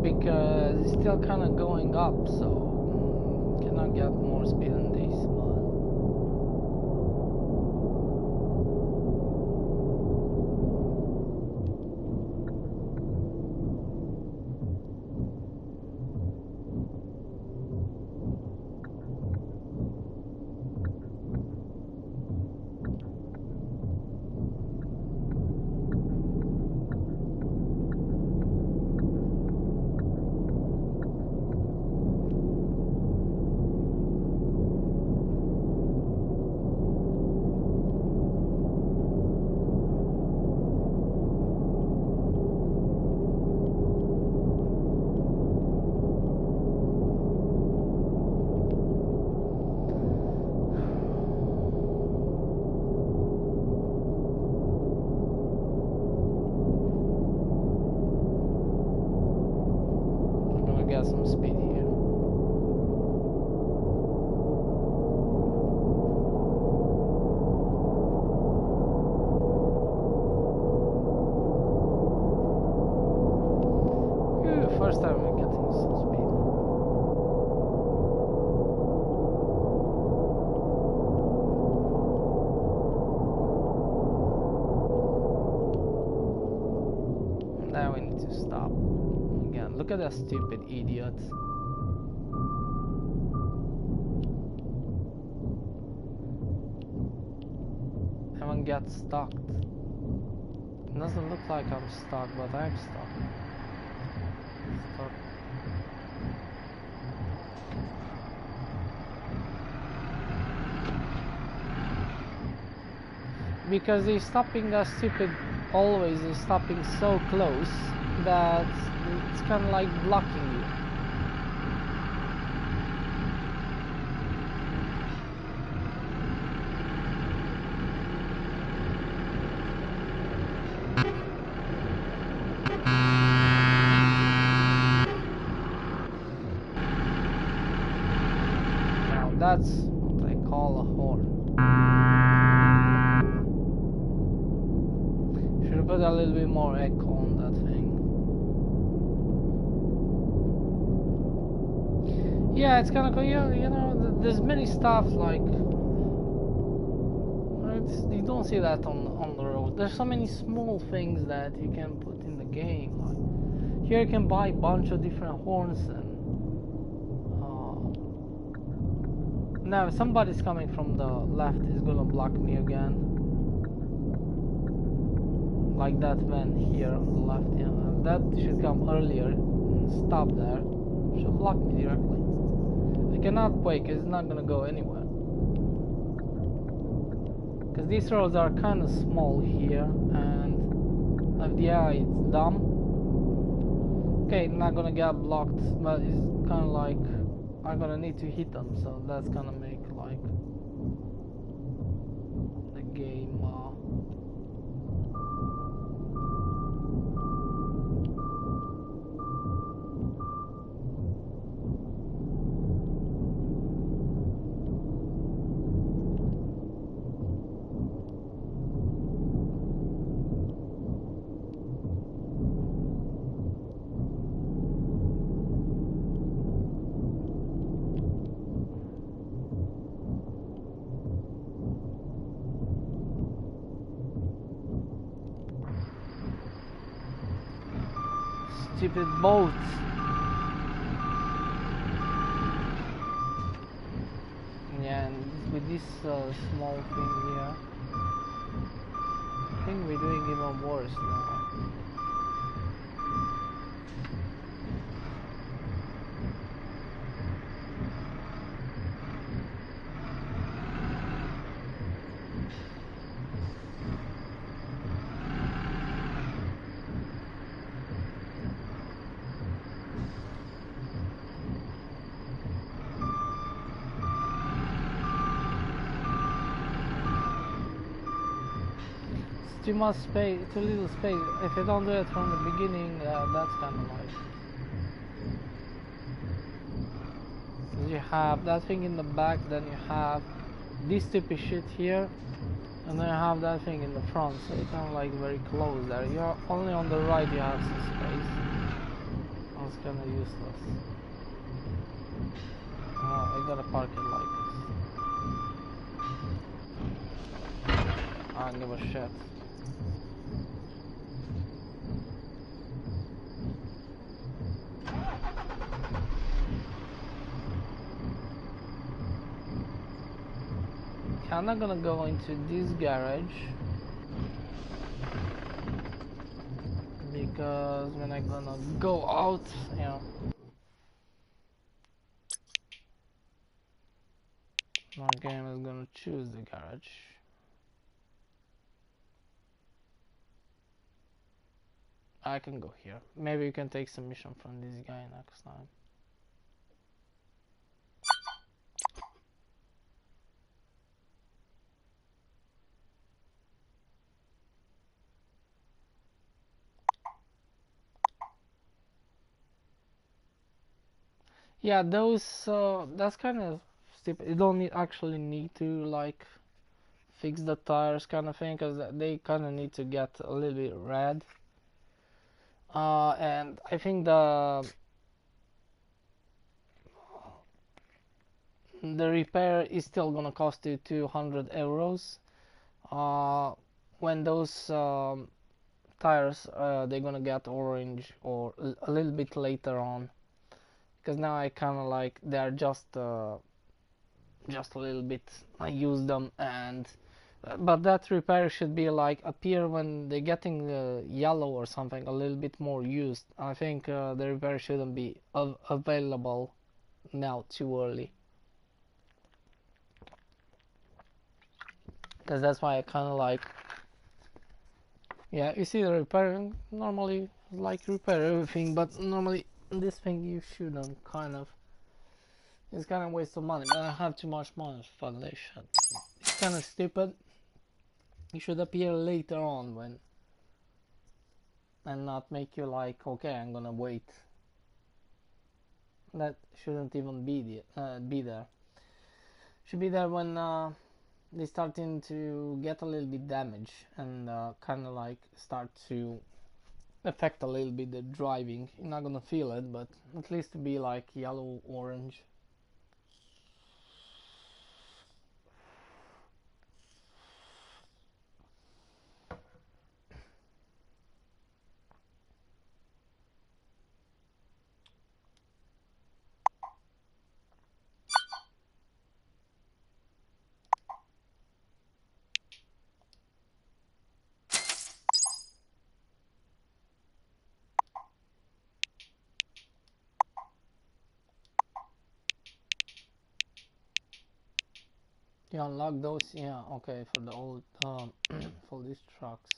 Because it's still kind of going up, so cannot get more speed than this. get some speed here. First time I'm getting some speed. Now we need to stop. Again, look at that stupid idiot. Haven't got stuck. It doesn't look like I'm stuck, but I'm stuck. Because they're stopping that stupid, always they're stopping so close that it's kind of like blocking you. Now that's what I call a horn. Should put a little bit more echo on that thing. Yeah, it's kind of cool. Yeah, you know, there's many stuff like you don't see that on the road. There's so many small things that you can put in the game. Like here, you can buy a bunch of different horns and. Now, if somebody's coming from the left, is gonna block me again. Like that van here on the left, yeah. That should come earlier and stop there. Should block me directly. I cannot wait because it's not gonna go anywhere. Because these roads are kind of small here, and yeah, it's dumb. Okay, not gonna get blocked, but it's kind of like I'm gonna need to hit them, so that's gonna make like the game. Stupid boats. Yeah, and with this small thing here, I think we're doing even worse now. Too much space, too little space. If you don't do it from the beginning, that's kind of like. You have that thing in the back, then you have this stupid shit here, and then you have that thing in the front. So it's kind of like very close there. You're only on the right, you have some space. That's kind of useless. Oh, I gotta park it like this. I don't give a shit. I'm not gonna go into this garage because when I'm gonna go out, you know, my game is gonna choose the garage. I can go here. Maybe you can take some mission from this guy next time. Yeah, those that's kind of stupid. You don't actually need to like fix the tires kind of thing because they kind of need to get a little bit red. And I think the repair is still gonna cost you 200 euros. Uh, when those tires they're gonna get orange or a little bit later on, because now I kind of like they're just a little bit. I use them and but that repair should be like appear when they're getting yellow or something, a little bit more used. I think the repair shouldn't be available now too early, because that's why I kind of like, yeah, you see the repair normally like repair everything, but normally this thing you shouldn't kind of, it's kind of waste of money, but I have too much money for this shit. It's kind of stupid. You should appear later on when, and not make you like, okay, I'm gonna wait. That shouldn't even be there. Should be there when they starting to get a little bit damage and kind of like start to affect a little bit the driving. You're not gonna feel it, but at least to be like yellow, orange. You unlock those, yeah, okay, for the old for these trucks.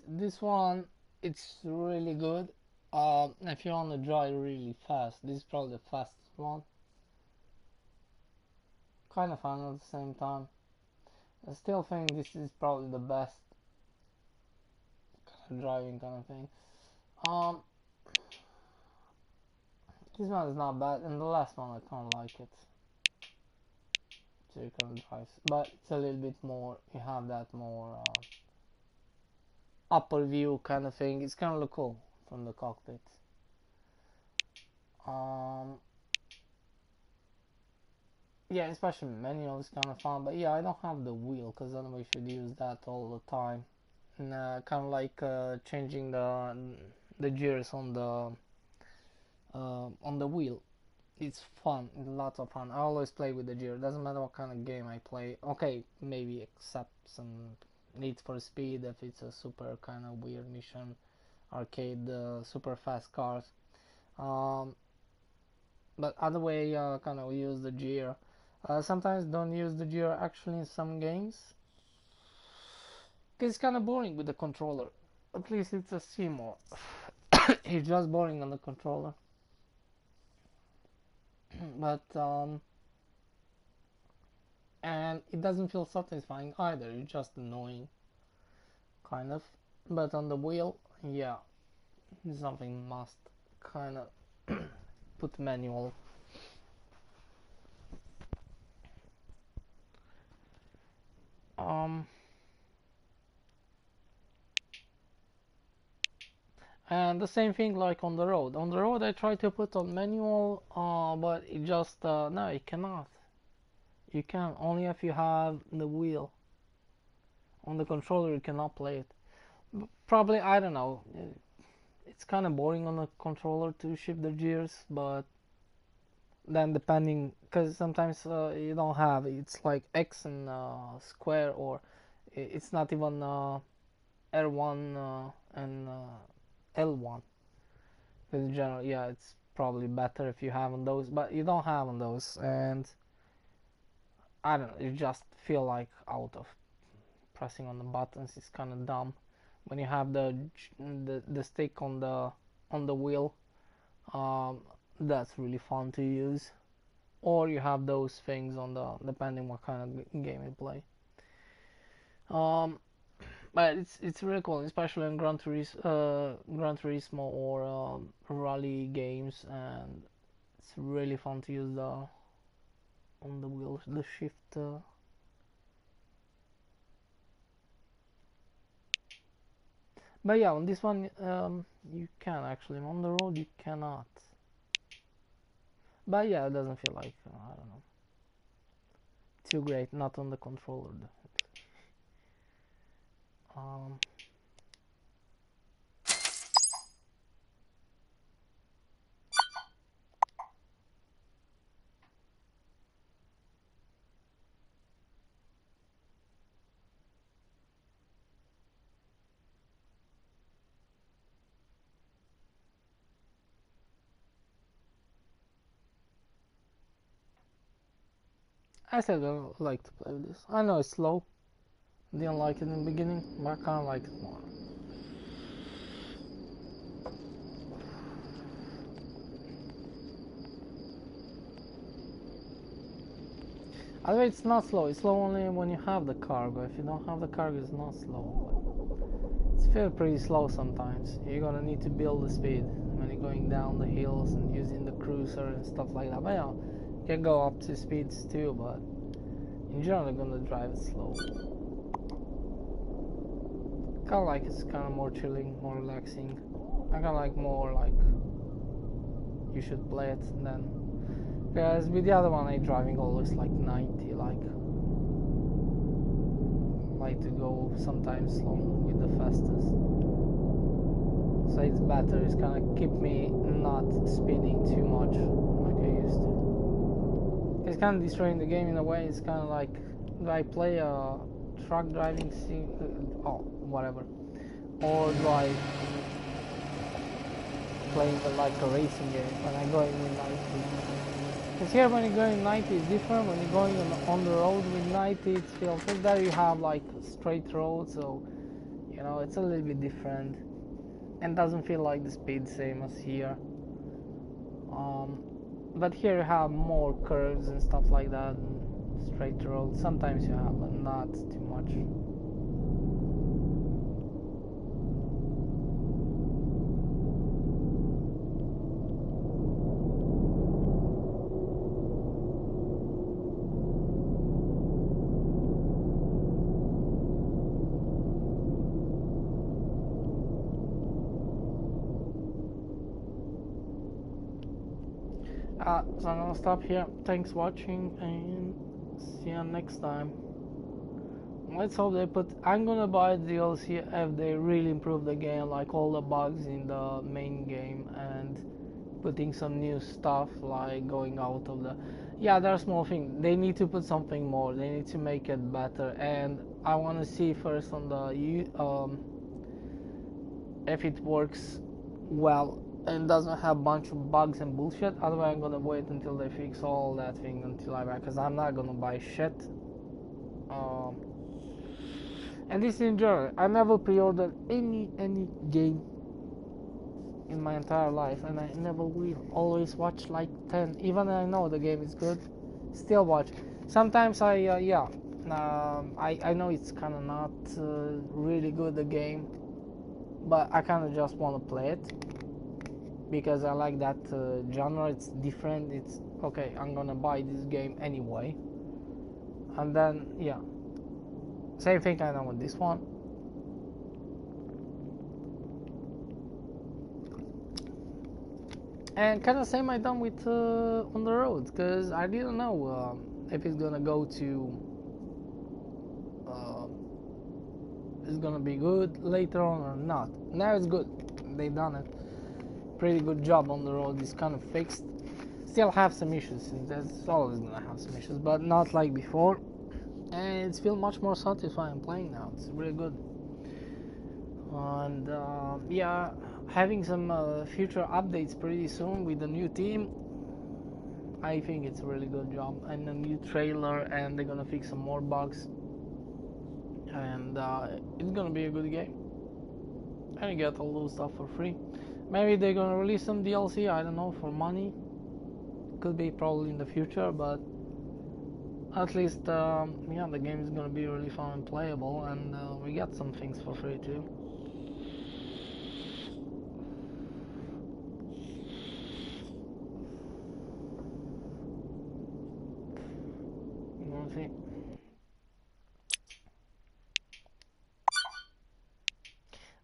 This one. It's really good. If you want to drive really fast, this is probably the fastest one. Kind of fun at the same time. I still think this is probably the best kind of driving kind of thing. Um, this one is not bad, and the last one I kind of like it. So you can drive, but it's a little bit more. You have that more upper view kind of thing. It's kind of look cool from the cockpit. Um, yeah, especially manual is kind of fun, but yeah, I don't have the wheel because otherwise you should use that all the time. And kind of like changing the gears on the wheel. It's fun, lots of fun. I always play with the gear. Doesn't matter what kind of game I play. Okay, maybe except some Need for Speed if it's a super kind of weird mission, arcade, super fast cars. Um, but other way, kind of use the gear. Sometimes don't use the gear actually in some games because it's kind of boring with the controller. At least it's a Seymour. It's just boring on the controller. But and it doesn't feel satisfying either. It's just annoying, kind of. But on the wheel, yeah, something must kind of put manual. Um, and the same thing like on the road. On the road, I try to put on manual, but it just no, you cannot. You can only if you have the wheel. On the controller, you cannot play it. Probably, I don't know. It's kind of boring on the controller to shift the gears, but then depending, because sometimes you don't have, it's like X and square, or it's not even R1 and L1. In general, yeah, it's probably better if you have on those, but you don't have on those, and I don't know, you just feel like out of pressing on the buttons is kind of dumb. When you have the stick on the wheel, um, that's really fun to use. Or you have those things on the depending what kind of game you play. Um, but it's really cool, especially in Gran Turismo or rally games, and it's really fun to use the on the wheel the shift. But yeah, on this one you can actually on the road you cannot. But yeah, it doesn't feel like I don't know too great. Not on the controller. Um, I said I like to play with this. I know it's slow. Didn't like it in the beginning, but I kind of like it more. Although it's not slow, it's slow only when you have the cargo. If you don't have the cargo, it's not slow. It's feel pretty slow sometimes. You're gonna need to build the speed when you're going down the hills and using the cruiser and stuff like that. But yeah, you can go up to speeds too, but in general, you're gonna drive it slow. Kinda like it's kind of more chilling, more relaxing. I kinda like more like you should play it than. Because with the other one, I driving always like 90, like to go sometimes slow with the fastest. So it's better. It's kind of keep me not speeding too much like I used to. It's kind of destroying the game in a way. It's kind of like do I play a truck driving sim? Oh, whatever. Or do I playing like a racing game when I go in with 90? Because here when you're going 90 it's different. When you're going on the road with 90 it feels like there you have like straight road, so you know it's a little bit different and doesn't feel like the speed same as here. But here you have more curves and stuff like that and straight road. Sometimes you have, but not too much. So I'm gonna stop here. Thanks watching and see you next time. Let's hope they put. I'm gonna buy the DLC if they really improve the game, like all the bugs in the main game and putting some new stuff like going out of the. Yeah, there are small things. They need to put something more. They need to make it better, and I want to see first on the if it works well and doesn't have a bunch of bugs and bullshit. Otherwise, I'm gonna wait until they fix all that thing until I buy, because I'm not gonna buy shit. And this in general, I never pre-ordered any game in my entire life, and I never will. Always watch like 10, even I know the game is good, still watch. Sometimes I know it's kind of not really good the game, but I kind of just want to play it because I like that genre. It's different. It's okay. I'm gonna buy this game anyway, and then yeah, same thing I know with this one. And kind of same I done with on the road, because I didn't know if it's gonna go to it's gonna be good later on or not. Now it's good. They done it. Pretty good job on the road. It's kind of fixed. Still have some issues. That's always gonna have some issues, but not like before. And it's feel much more satisfying playing now. It's really good. And yeah, having some future updates pretty soon with the new team. I think it's a really good job, and a new trailer, and they're gonna fix some more bugs. and it's gonna be a good game. And you get all those stuff for free. Maybe they're gonna release some DLC, I don't know, for money. Could be probably in the future, but at least yeah, the game is gonna be really fun and playable, and we get some things for free too. Let's see.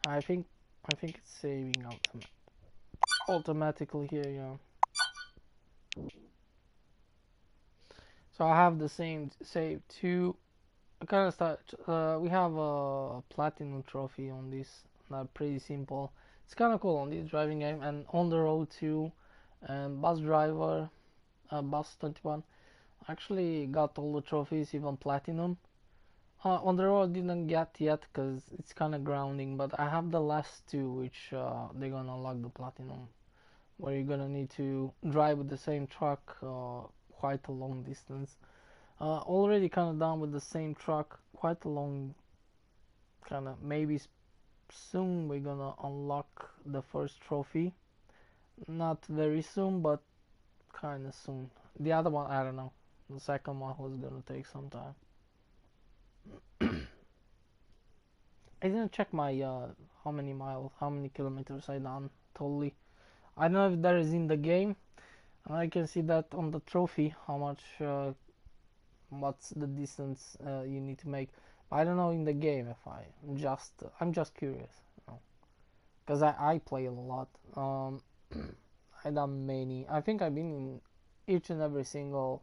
I think I think it's saving automatically here, yeah. So I have the same save too. I kind of start. We have a platinum trophy on this. Not pretty simple. It's kind of cool on this driving game, and on the road too. And bus driver, bus 21. Actually got all the trophies, even platinum. On the road didn't get yet because it's kind of grounding, but I have the last two, which they're gonna unlock the platinum, where you're gonna need to drive with the same truck quite a long distance. Already kind of done with the same truck, quite a long, kind of maybe soon we're gonna unlock the first trophy. Not very soon, but kind of soon. The other one, I don't know. The second one was gonna take some time. I didn't check my how many miles, how many kilometers I done totally. I don't know if that is in the game, and I can see that on the trophy how much, what's the distance you need to make. I don't know in the game if I'm just curious, because I play a lot. I done many. I think I've been in each and every single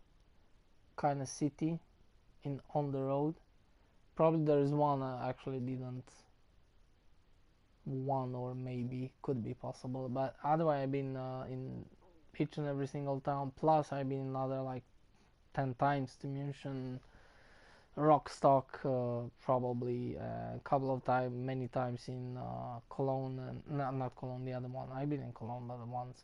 kind of city in on the road. Probably there is one I actually didn't. One or maybe could be possible, but otherwise I've been in each and every single town. Plus I've been another like 10 times to mention Rockstock, probably a couple of times, many times in Cologne, and not Cologne, the other one. I've been in Cologne, but once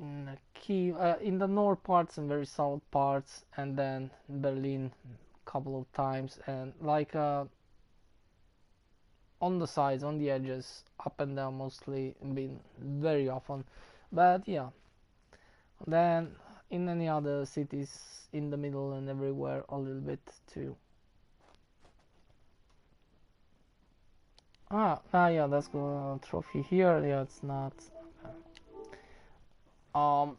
in Kiev, in the north parts and very south parts, and then Berlin, a couple of times, and like on the sides, on the edges, up and down, mostly been very often. But yeah, then in any other cities in the middle and everywhere a little bit too. Yeah, that's the trophy here. Yeah, it's not. Um,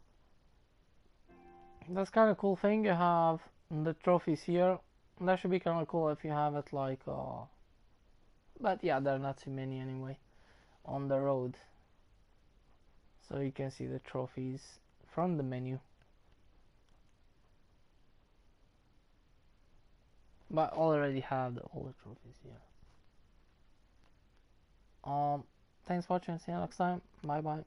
that's kind of cool thing. You have the trophies here. That should be kind of cool if you have it like. But yeah, there are not too many anyway on the road. So you can see the trophies from the menu. But already have all the trophies here. Thanks for watching. See you next time. Bye bye.